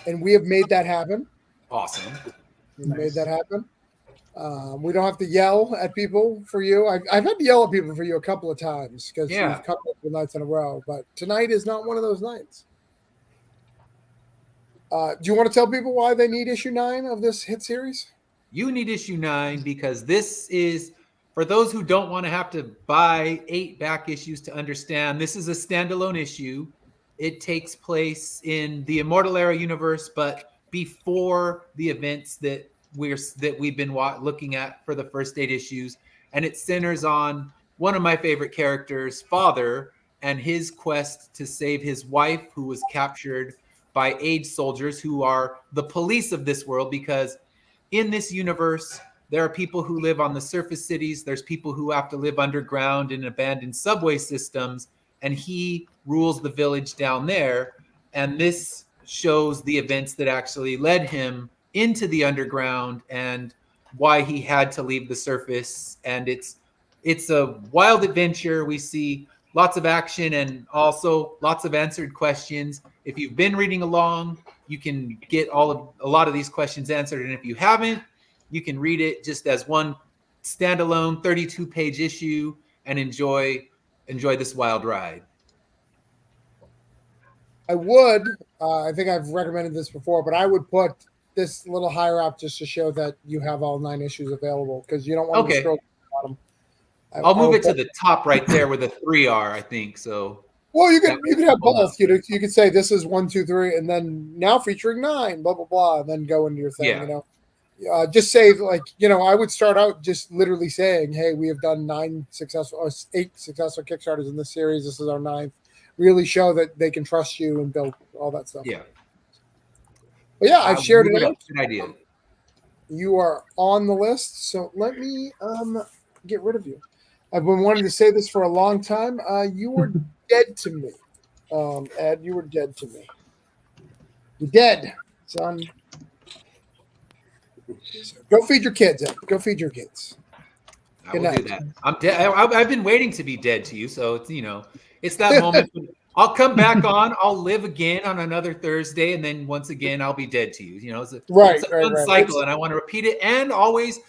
A: and we have made that happen.
C: Awesome.
A: We made that happen. We don't have to yell at people for you. I've had to yell at people for you a couple of times because you've come up with nights in a row. But tonight is not one of those nights. Do you want to tell people why they need issue 9 of this hit series?
C: You need issue 9 because this is, for those who don't want to have to buy 8 back issues to understand, this is a standalone issue. It takes place in the Immortal Era universe, but before the events that we've been looking at for the first 8 issues, and it centers on one of my favorite characters, Father, and his quest to save his wife, who was captured by aid soldiers who are the police of this world, because in this universe there are people who live on the surface cities, there's people who have to live underground in abandoned subway systems, and he rules the village down there. And this shows the events that actually led him into the underground and why he had to leave the surface. And it's a wild adventure. We see lots of action and also lots of answered questions. If you've been reading along, you can get a lot of these questions answered. And if you haven't, you can read it just as one standalone 32-page issue and enjoy this wild ride.
A: I would. I think I've recommended this before, but I would put this a little higher up just to show that you have all 9 issues available, because you don't want to scroll to the bottom.
C: I'll move it to the top right there where the 3 are, I think. So.
A: Well, you could have both. You could say this is 1, 2, 3, and then now featuring 9, blah blah blah, and then go into your thing. Yeah. Just say I would start out just literally saying, "Hey, we have done 8 successful Kickstarters in this series. This is our 9th." Really show that they can trust you and build all that stuff.
C: Yeah.
A: But yeah, I've shared it out.
C: Good idea.
A: You are on the list, so let me get rid of you. I've been wanting to say this for a long time. You were dead to me, Ed. You were dead to me. You're dead, son. Go feed your kids, Ed. Go feed your kids.
C: I will do that. I'm dead. I've been waiting to be dead to you, so it's it's that moment. I'll come back on. I'll live again on another Thursday, and then once again I'll be dead to you. It's a fun cycle, and I want to repeat it. And always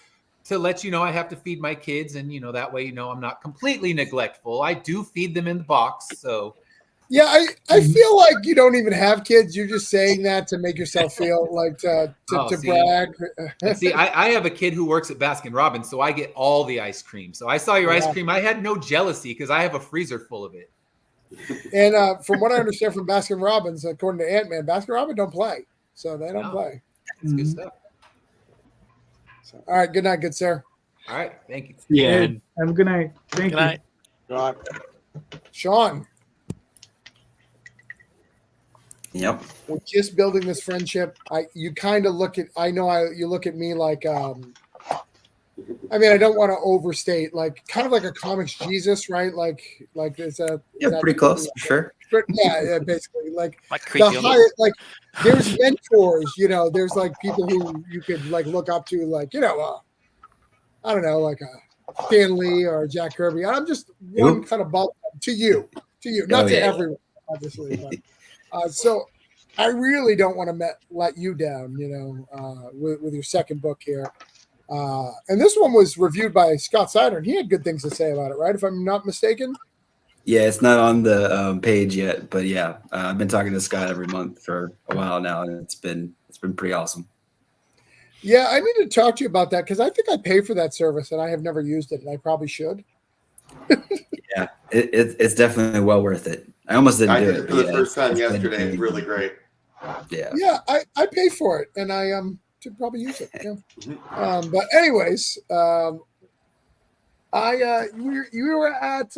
C: to let you know, I have to feed my kids, and that way I'm not completely neglectful. I do feed them in the box, so.
A: Yeah, I feel like you don't even have kids. You're just saying that to make yourself feel like to brag.
C: See, I have a kid who works at Baskin Robbins, so I get all the ice cream. So I saw your ice cream. I had no jealousy because I have a freezer full of it.
A: And from what I understand from Baskin Robbins, according to Ant-Man, Baskin Robbins don't play, so they don't
C: No.
A: play.
C: That's good
B: Mhm.
C: stuff.
A: So, all right, good night, good sir.
C: All right, thank you.
G: Yeah.
B: Hey, have a good night. Thank
D: Good
B: you.
D: night.
I: Right.
A: Sean,
E: Yep.
A: we're just building this friendship. You kind of look at. You look at me like. I mean, I don't want to overstate, like kind of like a comics Jesus, right? Like is a
E: Yeah, pretty close, sure.
A: Yeah, basically like
D: Like
A: the
D: creepy.
A: high, like there's mentors, there's like people who you could like look up to, like I don't know, like a Stan Lee or Jack Kirby. I'm just one kind of above to you, not to everyone, obviously. But, so I really don't want to let you down, with your second book here. And this one was reviewed by Scott Snyder, and he had good things to say about it, right? If I'm not mistaken.
E: Yeah, it's not on the page yet, but yeah, I've been talking to Scott every month for a while now, and it's been pretty awesome.
A: Yeah, I need to talk to you about that because I think I pay for that service and I have never used it, and I probably should.
E: Yeah, it's definitely well worth it. I almost didn't
H: I
E: do
H: did
E: it
H: it for the first time
E: it's
H: yesterday. It's really great.
E: Yeah.
A: Yeah, I pay for it, and I should probably use it. Yeah. But anyways, you were at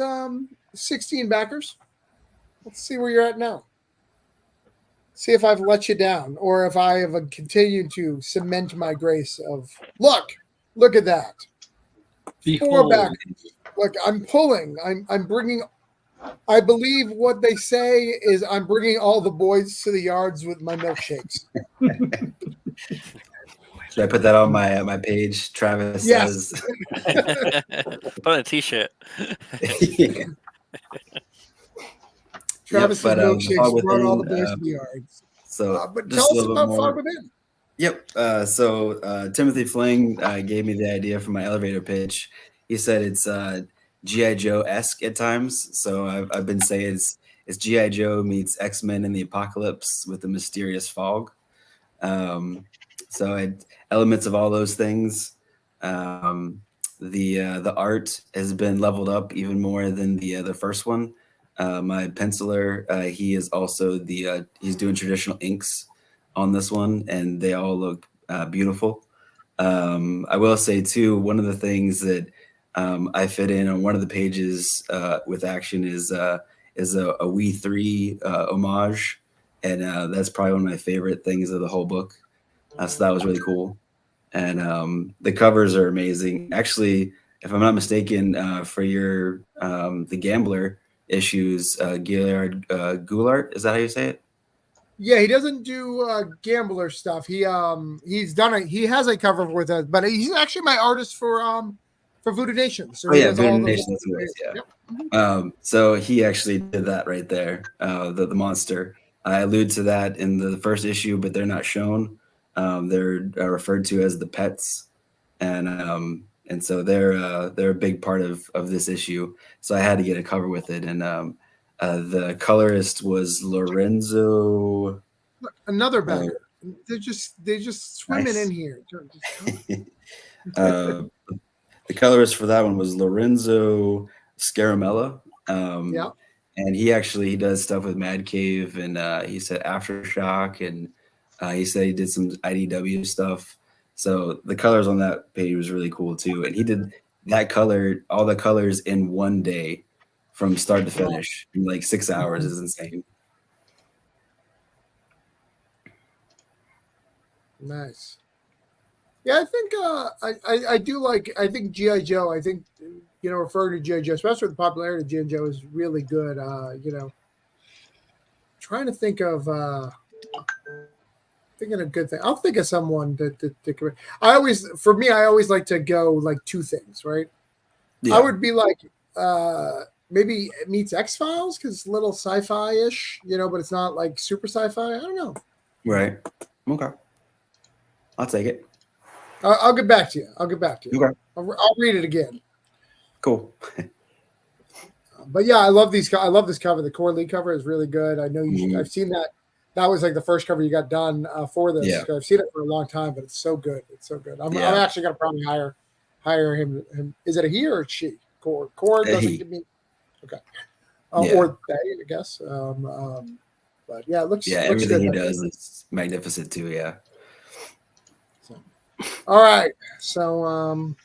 A: 16 backers. Let's see where you're at now. See if I've let you down, or if I have continued to cement my grace of look at that. Four
G: Behold.
A: backers. Look, I'm pulling. I'm bringing. I believe what they say is I'm bringing all the boys to the yards with my milkshakes.
E: Should I put that on my page? Travis
A: Yes.
E: says.
D: Put on a t-shirt.
E: Yeah.
A: Travis's
E: but,
A: milkshakes brought all the
E: Within,
A: boys to the yards.
E: So
A: But
E: just
A: tell
E: a
A: us
E: little bit
A: about Far
E: more.
A: Within.
E: Yep. So Timothy Fling gave me the idea for my elevator pitch. He said it's G.I. Joe-esque at times. So I've been saying it's G.I. Joe meets X-Men in the Apocalypse with the mysterious fog. So elements of all those things. The art has been leveled up even more than the first one. My penciler, he is also he's doing traditional inks on this one, and they all look beautiful. I will say too, one of the things that I fit in on one of the pages with action is a We 3 homage, and that's probably one of my favorite things of the whole book. So that was really cool. And the covers are amazing. Actually, if I'm not mistaken, for your the Gambler issues, Gillard Goulart, is that how you say it?
A: Yeah, he doesn't do gambler stuff. He's done it. He has a cover with us, but he's actually my artist for Voodoo Nation. So he does
E: Voodoo
A: all
E: Nation, that's what it is, yeah.
A: Yep.
E: So he actually did that right there, the monster. I allude to that in the first issue, but they're not shown. They're referred to as the pets, and so they're a big part of this issue. So I had to get a cover with it, and the colorist was Lorenzo.
A: Another bagger. They're just swimming
E: Nice.
A: in here.
E: The colorist for that one was Lorenzo Scaramella.
A: Yeah.
E: And he does stuff with Mad Cave, and he said Aftershock, and he said he did some IDW stuff. So the colors on that page was really cool too. And he did all the colors in one day from start to finish in like 6 hours. Is insane.
A: Nice. Yeah, I think I do like. I think G.I. Joe. I think referring to G.I. Joe, especially with the popularity of G.I. Joe, is really good. Trying to think of thinking a good thing. I'll think of someone that I always like to go like two things, right?
E: Yeah.
A: I would be like maybe it meets X-Files because it's a little sci-fi-ish, but it's not like super sci-fi. I don't know.
E: Right. Okay. I'll take it.
A: I'll get back to you.
E: Okay.
A: I'll read it again.
E: Cool.
A: But yeah, I love these. I love this cover. The Core Lee cover is really good. I know you. I've seen that. That was like the first cover you got done for this.
E: Yeah.
A: I've seen it for a long time, but it's so good. It's so good. I'm actually gonna probably hire him. Is it a he or a she? Core doesn't give me. Okay. or they, I guess. But yeah, it looks
E: everything
A: good.
E: he does is magnificent too. Yeah.
A: So, all right, so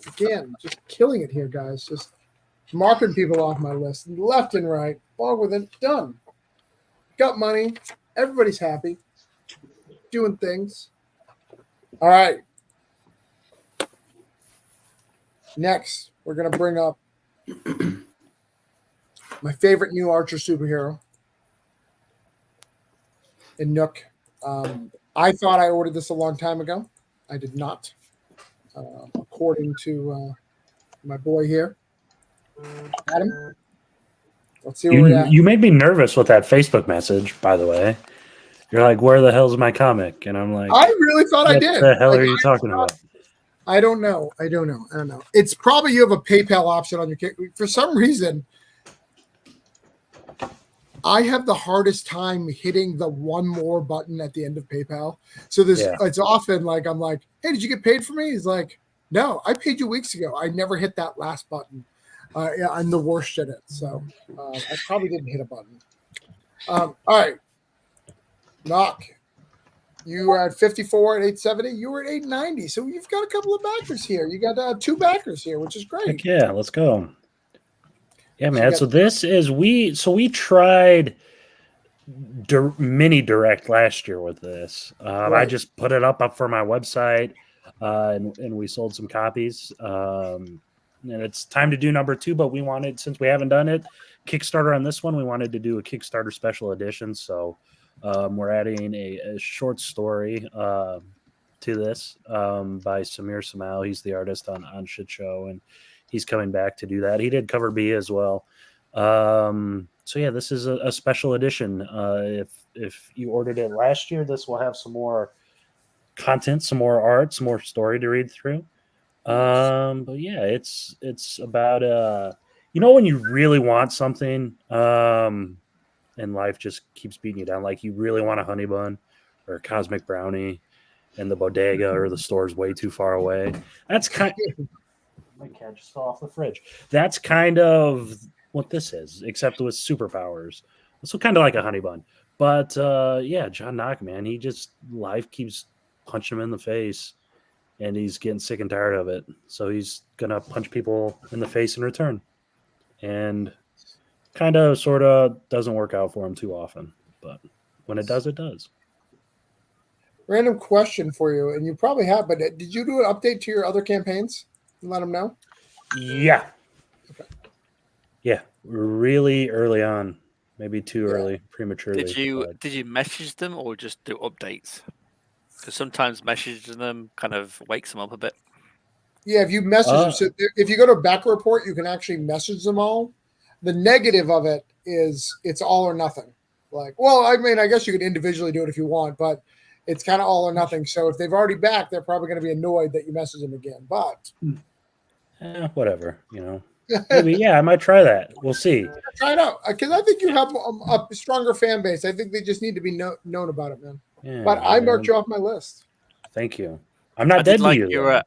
A: again, just killing it here, guys. Just marking people off my list left and right. Along with it, done. Got money. Everybody's happy. Doing things. All right. Next, we're going to bring up my favorite new Archer superhero in Nook. I thought I ordered this a long time ago. I did not. According to my boy here, Adam. Let's see where we're at.
F: You made me nervous with that Facebook message, by the way. You're like, where the hell's my comic? And I'm like,
A: I really thought I did.
F: What the hell are you talking about?
A: I don't know. It's probably you have a PayPal option on your kit. For some reason, I have the hardest time hitting the one more button at the end of PayPal. So it's often like, I'm like, hey, did you get paid for me? He's like, no, I paid you weeks ago. I never hit that last button. I'm the worst at it. So I probably didn't hit a button. All right. Knock. You were at 54 at 870. You were at 890. So you've got a couple of backers here. You got 2 backers here, which is great.
F: Heck yeah, let's go. Yeah, man. So this is we tried mini direct last year with this. I just put it up for my website, and we sold some copies. And it's time to do number 2, but we wanted, since we haven't done it, Kickstarter on this one, we wanted to do a Kickstarter special edition. So we're adding a short story to this by Samir Samal. He's the artist on Shit Show, and he's coming back to do that. He did cover B as well. So yeah, this is a special edition. If you ordered it last year, this will have some more content, some more art, some more story to read through. But yeah, it's about when you really want something, and life just keeps beating you down. Like you really want a honey bun or a cosmic brownie, and the bodega or the store's way too far away. That's kind of, my cat just fell off the fridge. That's kind of what this is, except with superpowers. So kind of like a honey bun. But yeah, John Knock, man, he just, life keeps punching him in the face, and he's getting sick and tired of it. So he's gonna punch people in the face in return. And kind of sort of doesn't work out for him too often, but when it does, it does.
A: Random question for you, and you probably have, but did you do an update to your other campaigns and let them know?
F: Yeah.
A: Okay.
F: Yeah, really early on, maybe too early, prematurely.
D: Did you message them or just do updates? Because sometimes messaging them kind of wakes them up a bit.
A: Yeah, if you message them, so if you go to back report, you can actually message them all. The negative of it is it's all or nothing. Like, well, I mean, I guess you could individually do it if you want, but it's kind of all or nothing. So if they've already backed, they're probably going to be annoyed that you message them again. But
F: whatever, maybe I might try that. We'll see.
A: Try it out, because I think you have a stronger fan base. I think they just need to be known about it, man. Yeah, but I marked you off my list.
F: Thank you. I'm not dead to you.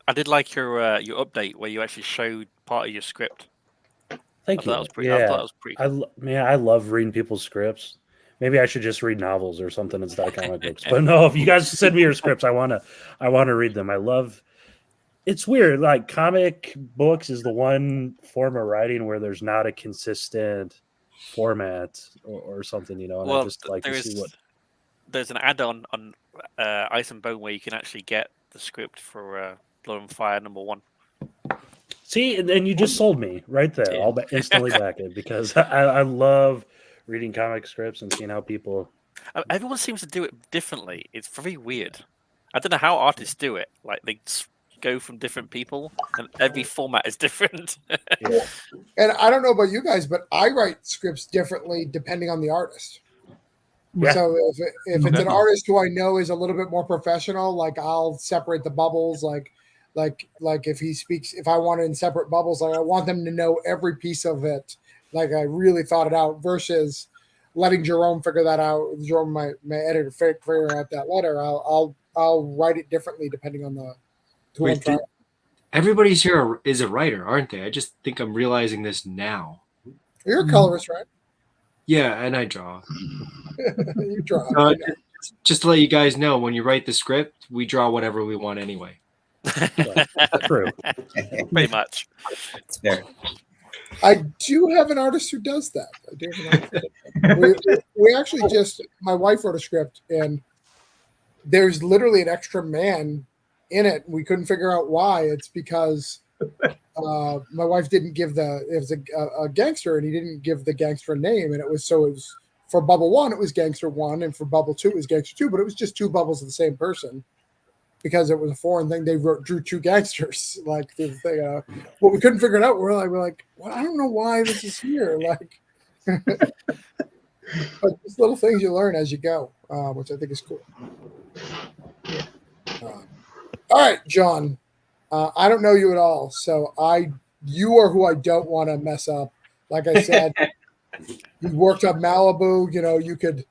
D: I did like your update where you actually showed part of your script.
F: Thank you.
D: I thought that was pretty cool.
F: I love reading people's scripts. Maybe I should just read novels or something instead of comic books. But no, if you guys send me your scripts, I wanna read them. I love. It's weird. Like comic books is the one form of writing where there's not a consistent format or something, And I just like to see what.
D: There's an add-on on Ice and Bone where you can actually get the script for Blood and Fire #1.
F: See, and you just sold me right there. Yeah. I'll instantly back it because I love reading comic scripts and seeing how people.
D: Everyone seems to do it differently. It's very weird. I don't know how artists do it. Like they go from different people, and every format is different.
A: Yeah. And I don't know about you guys, but I write scripts differently depending on the artist. Yeah. So if it's an artist who I know is a little bit more professional, like I'll separate the bubbles, like if he speaks, if I want it in separate bubbles, like I want them to know every piece of it, like I really thought it out, versus letting Jerome figure that out. Jerome, my editor, figure out that letter. I'll write it differently depending on the who I'm trying.
G: Everybody's here is a writer, aren't they? I just think I'm realizing this now.
A: You're a colorist, right?
G: Yeah, and I draw.
A: You draw.
G: Uh, just to let you guys know, when you write the script, we draw whatever we want anyway.
F: True.
D: Pretty much.
E: It's fair.
A: I do have an artist who does that. I do have an artist who does that. We actually just, my wife wrote a script, and there's literally an extra man in it. We couldn't figure out why. It's because my wife didn't give it was a gangster, and he didn't give the gangster a name, and it was for Bubble 1 it was Gangster 1, and for Bubble 2 it was Gangster 2, but it was just two bubbles of the same person because it was a foreign thing. They drew two gangsters like through the thing. Well, we couldn't figure it out. We're like, well, I don't know why this is here. Like, but just little things you learn as you go, which I think is cool. All right, John. I don't know you at all, so you are who I don't want to mess up. Like I said, you worked on Malibu. You know, you could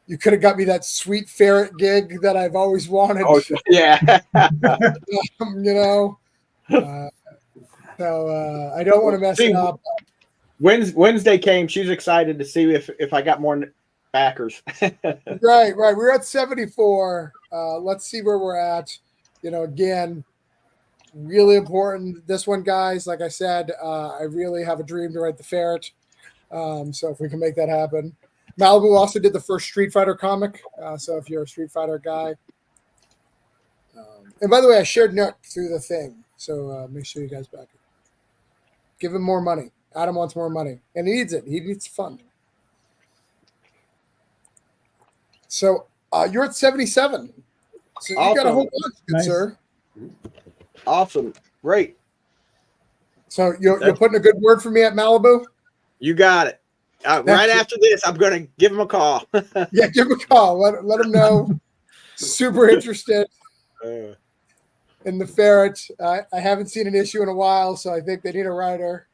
A: have got me that sweet ferret gig that I've always wanted.
I: Oh, yeah.
A: You know, so I don't want to mess it up.
I: Wednesday came. She's excited to see if I got more backers.
A: Right. We're at 74. Let's see where we're at. You know, again, really important. This one, guys, like I said, I really have a dream to write the ferret. So if we can make that happen. Malibu also did the first Street Fighter comic. So if you're a Street Fighter guy. And by the way, I shared Nook through the thing. So make sure you guys back it. Give him more money. Adam wants more money. And he needs it. He needs fund. So you're at 77. So you got a whole bunch, good sir.
I: Awesome. Great.
A: So you're putting a good word for me at Malibu?
I: You got it. Right after this, I'm going to give him a call.
A: Yeah, give him a call. Let him know. Super interested in the ferret. I haven't seen an issue in a while, so I think they need a writer.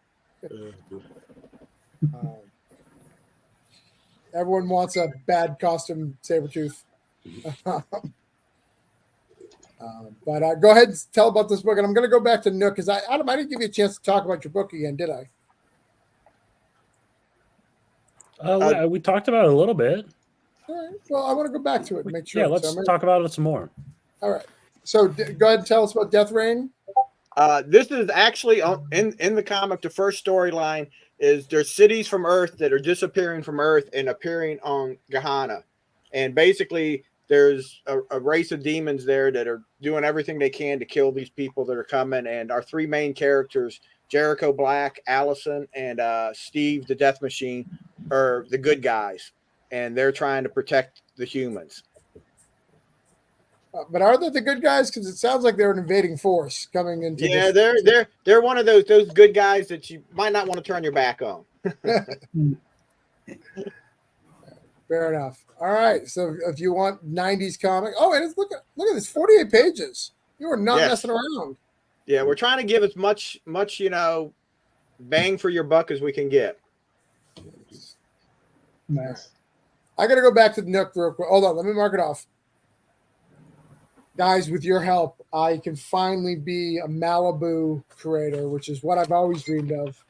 A: Everyone wants a bad costume Sabretooth. But go ahead and tell about this book. And I'm going to go back to Nook because Adam, I didn't give you a chance to talk about your book again, did I?
F: We talked about it a little bit.
A: All right. Well, I want to go back to it and make sure.
F: Yeah, let's talk about it some more.
A: All right. So go ahead and tell us about Death Reign.
I: This is actually in the comic. The first storyline is there's cities from Earth that are disappearing from Earth and appearing on Gehenna. And basically, there's a race of demons there that are doing everything they can to kill these people that are coming. And our three main characters, Jericho Black, Allison, and Steve the Death Machine, are the good guys. And they're trying to protect the humans.
A: But are they the good guys? Because it sounds like they're an invading force coming into.
I: Yeah, they're one of those good guys that you might not want to turn your back on.
A: Fair enough. All right. So if you want 90s comic, and look at this, 48 pages. You are not messing around.
I: Yeah, we're trying to give as much bang for your buck as we can get.
B: Nice.
A: I got to go back to the Nook real quick. Hold on, let me mark it off. Guys, with your help, I can finally be a Malibu creator, which is what I've always dreamed of.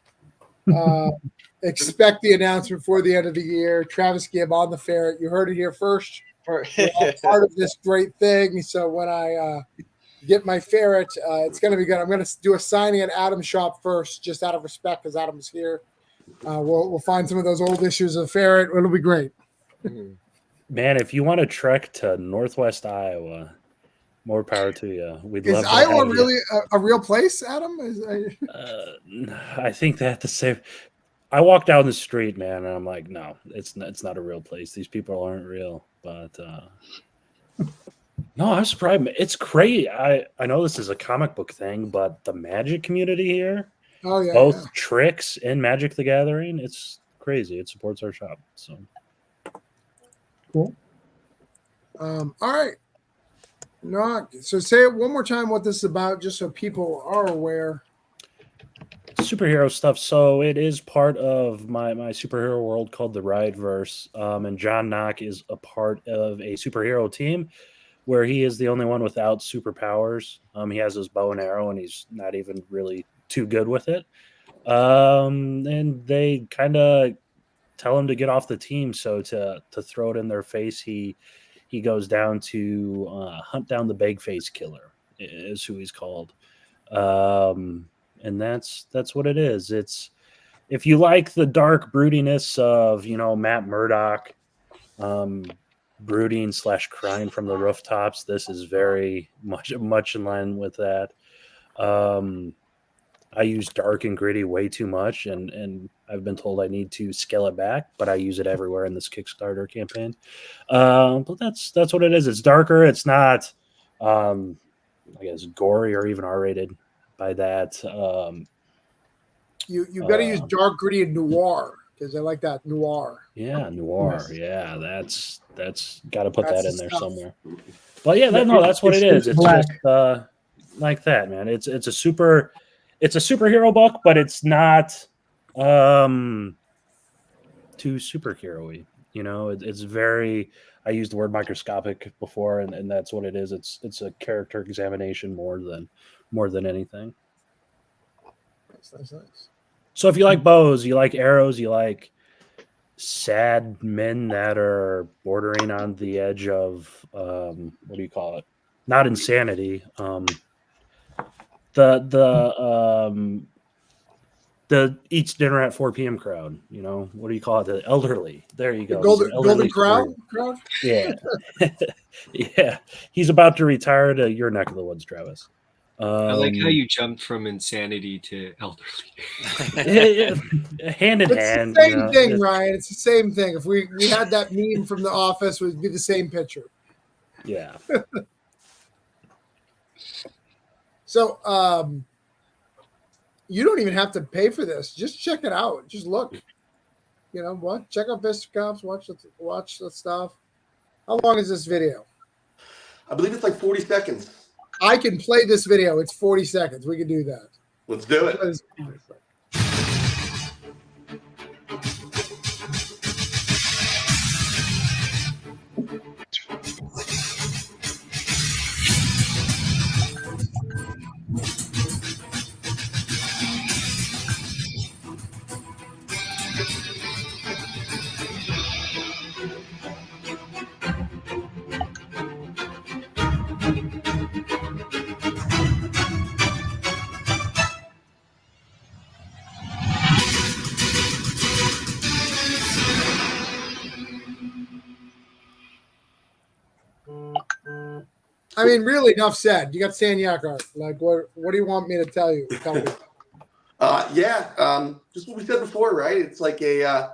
A: Expect the announcement before the end of the year. Travis Gibb on the ferret. You heard it here first. You're all part of this great thing. So when I get my ferret, it's going to be good. I'm going to do a signing at Adam's shop first, just out of respect because Adam's here. We'll find some of those old issues of ferret. It'll be great.
F: Man, if you want to trek to Northwest Iowa, more power to you. We'd love.
A: Is Iowa really a real place, Adam?
F: I think they have to say. I walk down the street, man, and I'm like, no, it's not a real place. These people aren't real. But no, I'm surprised. It's great. I know this is a comic book thing, but the Magic community here, both Tricks and Magic the Gathering, it's crazy. It supports our shop. So
A: cool. All right. No, so say it one more time what this is about, just so people are aware.
F: Superhero stuff. So it is part of my superhero world called the Riotverse. And John Knock is a part of a superhero team where he is the only one without superpowers. He has his bow and arrow, and he's not even really too good with it. And they kind of tell him to get off the team. So to throw it in their face, he goes down to hunt down the Bagface Killer, is who he's called. And that's what it is. It's, if you like the dark broodiness of, Matt Murdock, brooding / crying from the rooftops, this is very much in line with that. I use dark and gritty way too much, and I've been told I need to scale it back, but I use it everywhere in this Kickstarter campaign. But that's what it is. It's darker. It's not, I guess, gory or even R-rated by that.
A: You got to use dark, gritty, and noir, because I like that noir.
F: Yeah, noir. Yeah, that's got to put
A: That's
F: that in
A: the
F: there
A: stuff.
F: somewhere. But yeah, that's what it is. It's
B: black.
F: just like that, man. It's a superhero book, but it's not too superhero-y. It's very. I used the word microscopic before, and that's what it is. It's a character examination more than anything.
A: Nice.
F: So if you like bows, you like arrows, you like sad men that are bordering on the edge of what do you call it? Not insanity. The eats dinner at 4 p.m. crowd. What do you call it? The elderly. There you go.
A: The golden crowd.
F: Yeah, yeah. He's about to retire to your neck of the woods, Travis.
G: I like how you jumped from insanity to elderly.
F: Hand in hand.
A: It's the same thing, Ryan. It's the same thing. If we had that meme from The Office, it would be the same picture.
F: Yeah.
A: So, you don't even have to pay for this. Just check it out. Just look. What? Check out Vistacops. Watch the stuff. How long is this video?
H: I believe it's like 40 seconds.
A: I can play this video. It's 40 seconds. We can do that.
H: Let's do it.
A: I mean, really, enough said. You got Sanyak art. Like, what do you want me to tell you? Tell me.
H: Just what we said before, right? It's like a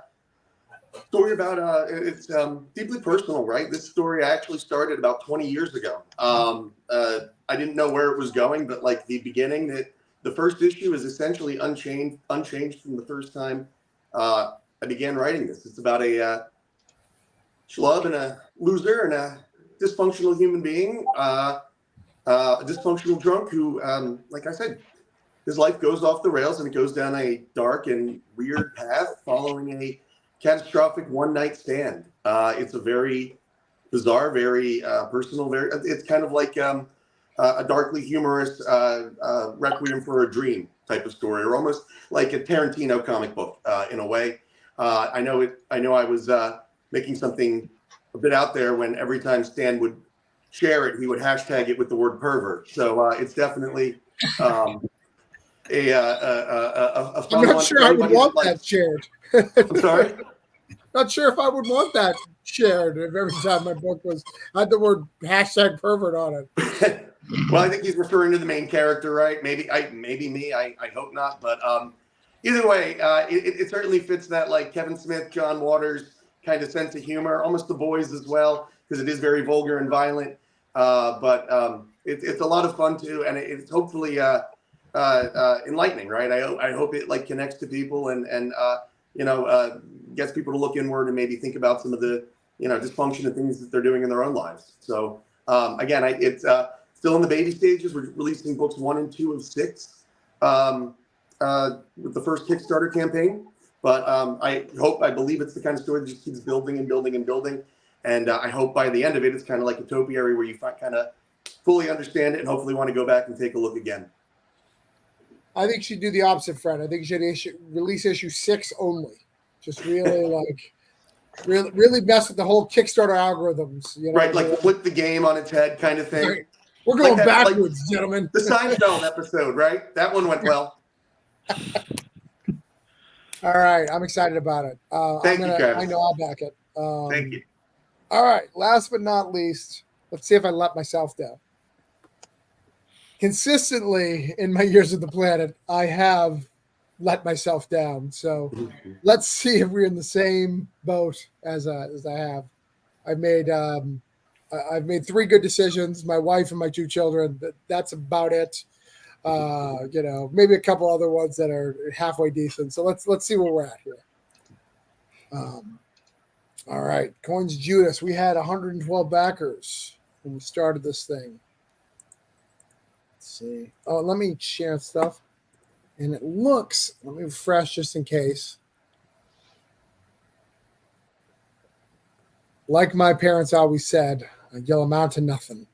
H: story about it's deeply personal, right? This story actually started about 20 years ago. I didn't know where it was going, but like the beginning, that the first issue is essentially unchanged from the first time I began writing this. It's about a schlub and a loser and a dysfunctional human being, a dysfunctional drunk who, like I said, his life goes off the rails and it goes down a dark and weird path following a catastrophic one-night stand. It's a very bizarre, very personal, it's kind of like a darkly humorous Requiem for a Dream type of story, or almost like a Tarantino comic book in a way. I know I was making something a bit out there when every time Stan would share it, he would hashtag it with the word pervert. So it's definitely a fun
A: I'm not sure I would want that shared.
H: I'm sorry?
A: Not sure if I would want that shared if every time my book had the word hashtag pervert on it.
H: Well, I think he's referring to the main character, right? Maybe me. I hope not. But either way, it certainly fits that like Kevin Smith, John Waters kind of sense of humor, almost The Boys as well, because it is very vulgar and violent. But it's a lot of fun too, and it's hopefully enlightening, right? I hope it like connects to people and gets people to look inward and maybe think about some of the dysfunction and things that they're doing in their own lives. So again, it's still in the baby stages. We're releasing books 1 and 2 of 6 with the first Kickstarter campaign. But I believe it's the kind of story that just keeps building and building and building. And I hope by the end of it, it's kind of like a topiary where you kind of fully understand it and hopefully want to go back and take a look again.
A: I think you should do the opposite, Fred. I think you should release issue 6 only. Just really really mess with the whole Kickstarter algorithms. You know?
H: Right, like flip the game on its head kind of thing.
A: Right. We're going
H: like that,
A: backwards, gentlemen.
H: The Seinfeld episode, right? That one went well.
A: All right, I'm excited about it.
H: Thank you, Travis.
A: I know I'll back it.
H: Thank you.
A: All right, last but not least, let's see if I let myself down. Consistently in my years of the planet, I have let myself down. So let's see if we're in the same boat as I have. I've made 3 good decisions. My wife and my 2 children. That's about it. Maybe a couple other ones that are halfway decent. So let's see where we're at here. All right, Coins Judas. We had 112 backers when we started this thing. Let's see. Oh, let me share stuff. And it looks, let me refresh just in case. Like my parents always said, you'll amount to nothing.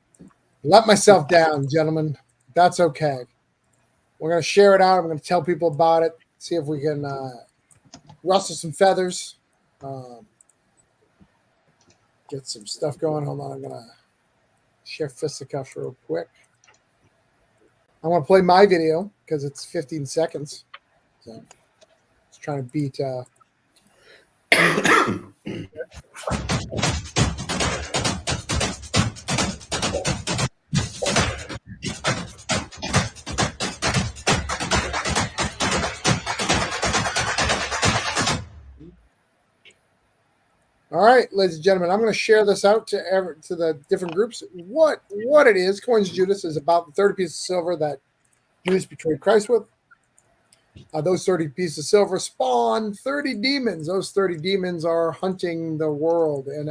A: Let myself down, gentlemen. That's okay. We're going to share it out. I'm going to tell people about it, see if we can rustle some feathers, get some stuff going. Hold on. I'm going to share fisticuffs real quick. I want to play my video because it's 15 seconds. So let's try to beat. All right, ladies and gentlemen, I'm going to share this out to the different groups. What it is, Coins Judas is about the 30 pieces of silver that Judas betrayed Christ with. Those 30 pieces of silver spawn 30 demons. Those 30 demons are hunting the world. And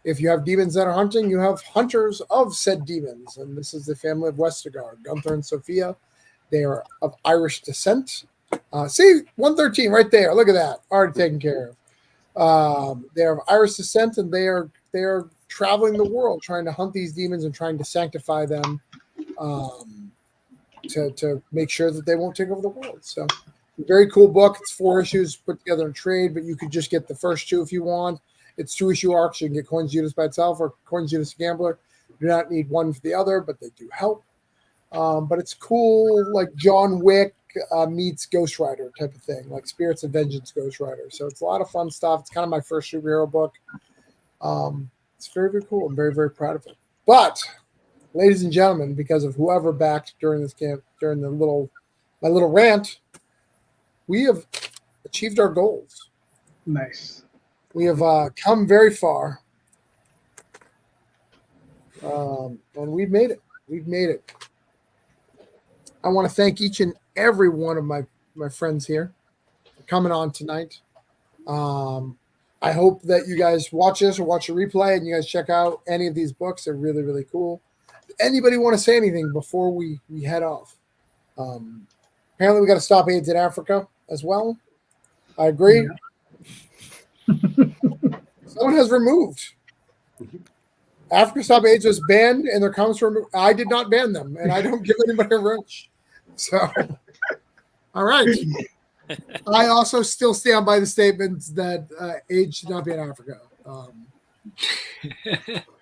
A: if you have demons that are hunting, you have hunters of said demons. And this is the family of Westergaard, Gunther and Sophia. They are of Irish descent. See, 113 right there. Look at that. Already taken care of. They're of Irish descent, and they are traveling the world trying to hunt these demons and trying to sanctify them to make sure that they won't take over the world. So, very cool book. It's 4 issues put together in trade, but you could just get the first 2 if you want. It's 2-issue arcs. You can get Coins Judas by itself or Coins Judas Gambler. You do not need one for the other, but they do help. But it's cool, like John Wick meets Ghost Rider type of thing, like Spirits of Vengeance Ghost Rider. So it's a lot of fun stuff. It's kind of my first superhero book. It's very, very cool. I'm very, very proud of it. But, ladies and gentlemen, because of whoever backed during this camp, during my little rant, we have achieved our goals.
B: Nice.
A: We have come very far, and we've made it. We've made it. I want to thank each and every one of my friends here for coming on tonight. I hope that you guys watch this or watch a replay and you guys check out any of these books. They're really, really cool. Anybody want to say anything before we head off? Apparently we got to stop AIDS in Africa as well. I agree. Yeah. Someone has removed. Africa Stop AIDS was banned and their comments were removed. I did not ban them, and I don't give anybody a wrench. So, all right. I also still stand by the statements that AIDS should not be in Africa.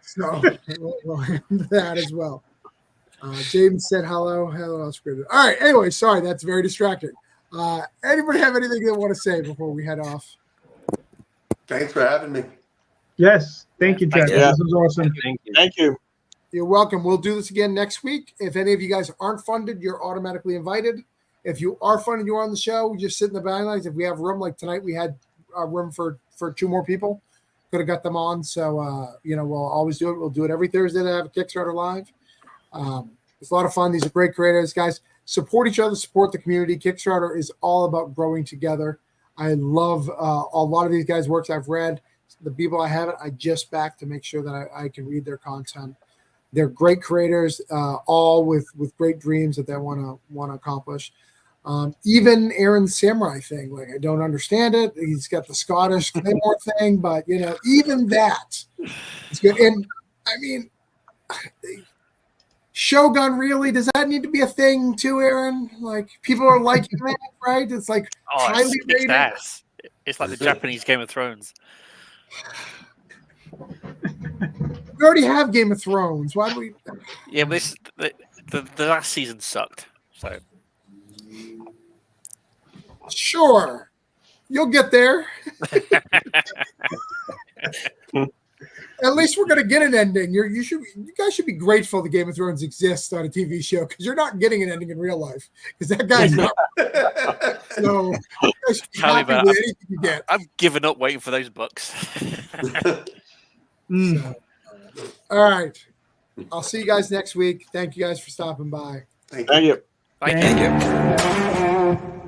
A: So, we'll handle that as well. James said hello. Hello, Oscar. All right. Anyway, sorry. That's very distracting. Anybody have anything they want to say before we head off?
H: Thanks for having me.
B: Yes. Thank you, Jack.
I: Yeah.
B: This was awesome.
I: Thank you.
A: You're welcome. We'll do this again next week. If any of you guys aren't funded, you're automatically invited. If you are funded, you're on the show. Just sit in the byline. If we have room, like tonight, we had room for 2 more people. Could have got them on. So, we'll always do it. We'll do it every Thursday to have a Kickstarter live. It's a lot of fun. These are great creators, guys. Support each other. Support the community. Kickstarter is all about growing together. I love a lot of these guys' works I've read. The people I haven't, I just back to make sure that I can read their content. They're great creators, all with great dreams that they want to accomplish. Even Aaron's samurai thing, like I don't understand it. He's got the Scottish Claymore thing, but even that is good. And I mean, Shogun, really, does that need to be a thing too, Aaron? Like people are liking that, right? It's like highly
D: it's
A: rated.
D: ass. It's like the Japanese Game of Thrones.
A: We already have Game of Thrones. Why do we?
D: Yeah, but the last season sucked. So
A: Sure, you'll get there. At least we're gonna get an ending. You guys should be grateful the Game of Thrones exists on a TV show because you're not getting an ending in real life because that guy's not. So you guys should be happy with anything you get.
D: I've given up waiting for those books.
A: So, all right, I'll see you guys next week. Thank you guys for stopping by.
H: Thank
I: Thank you.
D: Thank you.
B: you.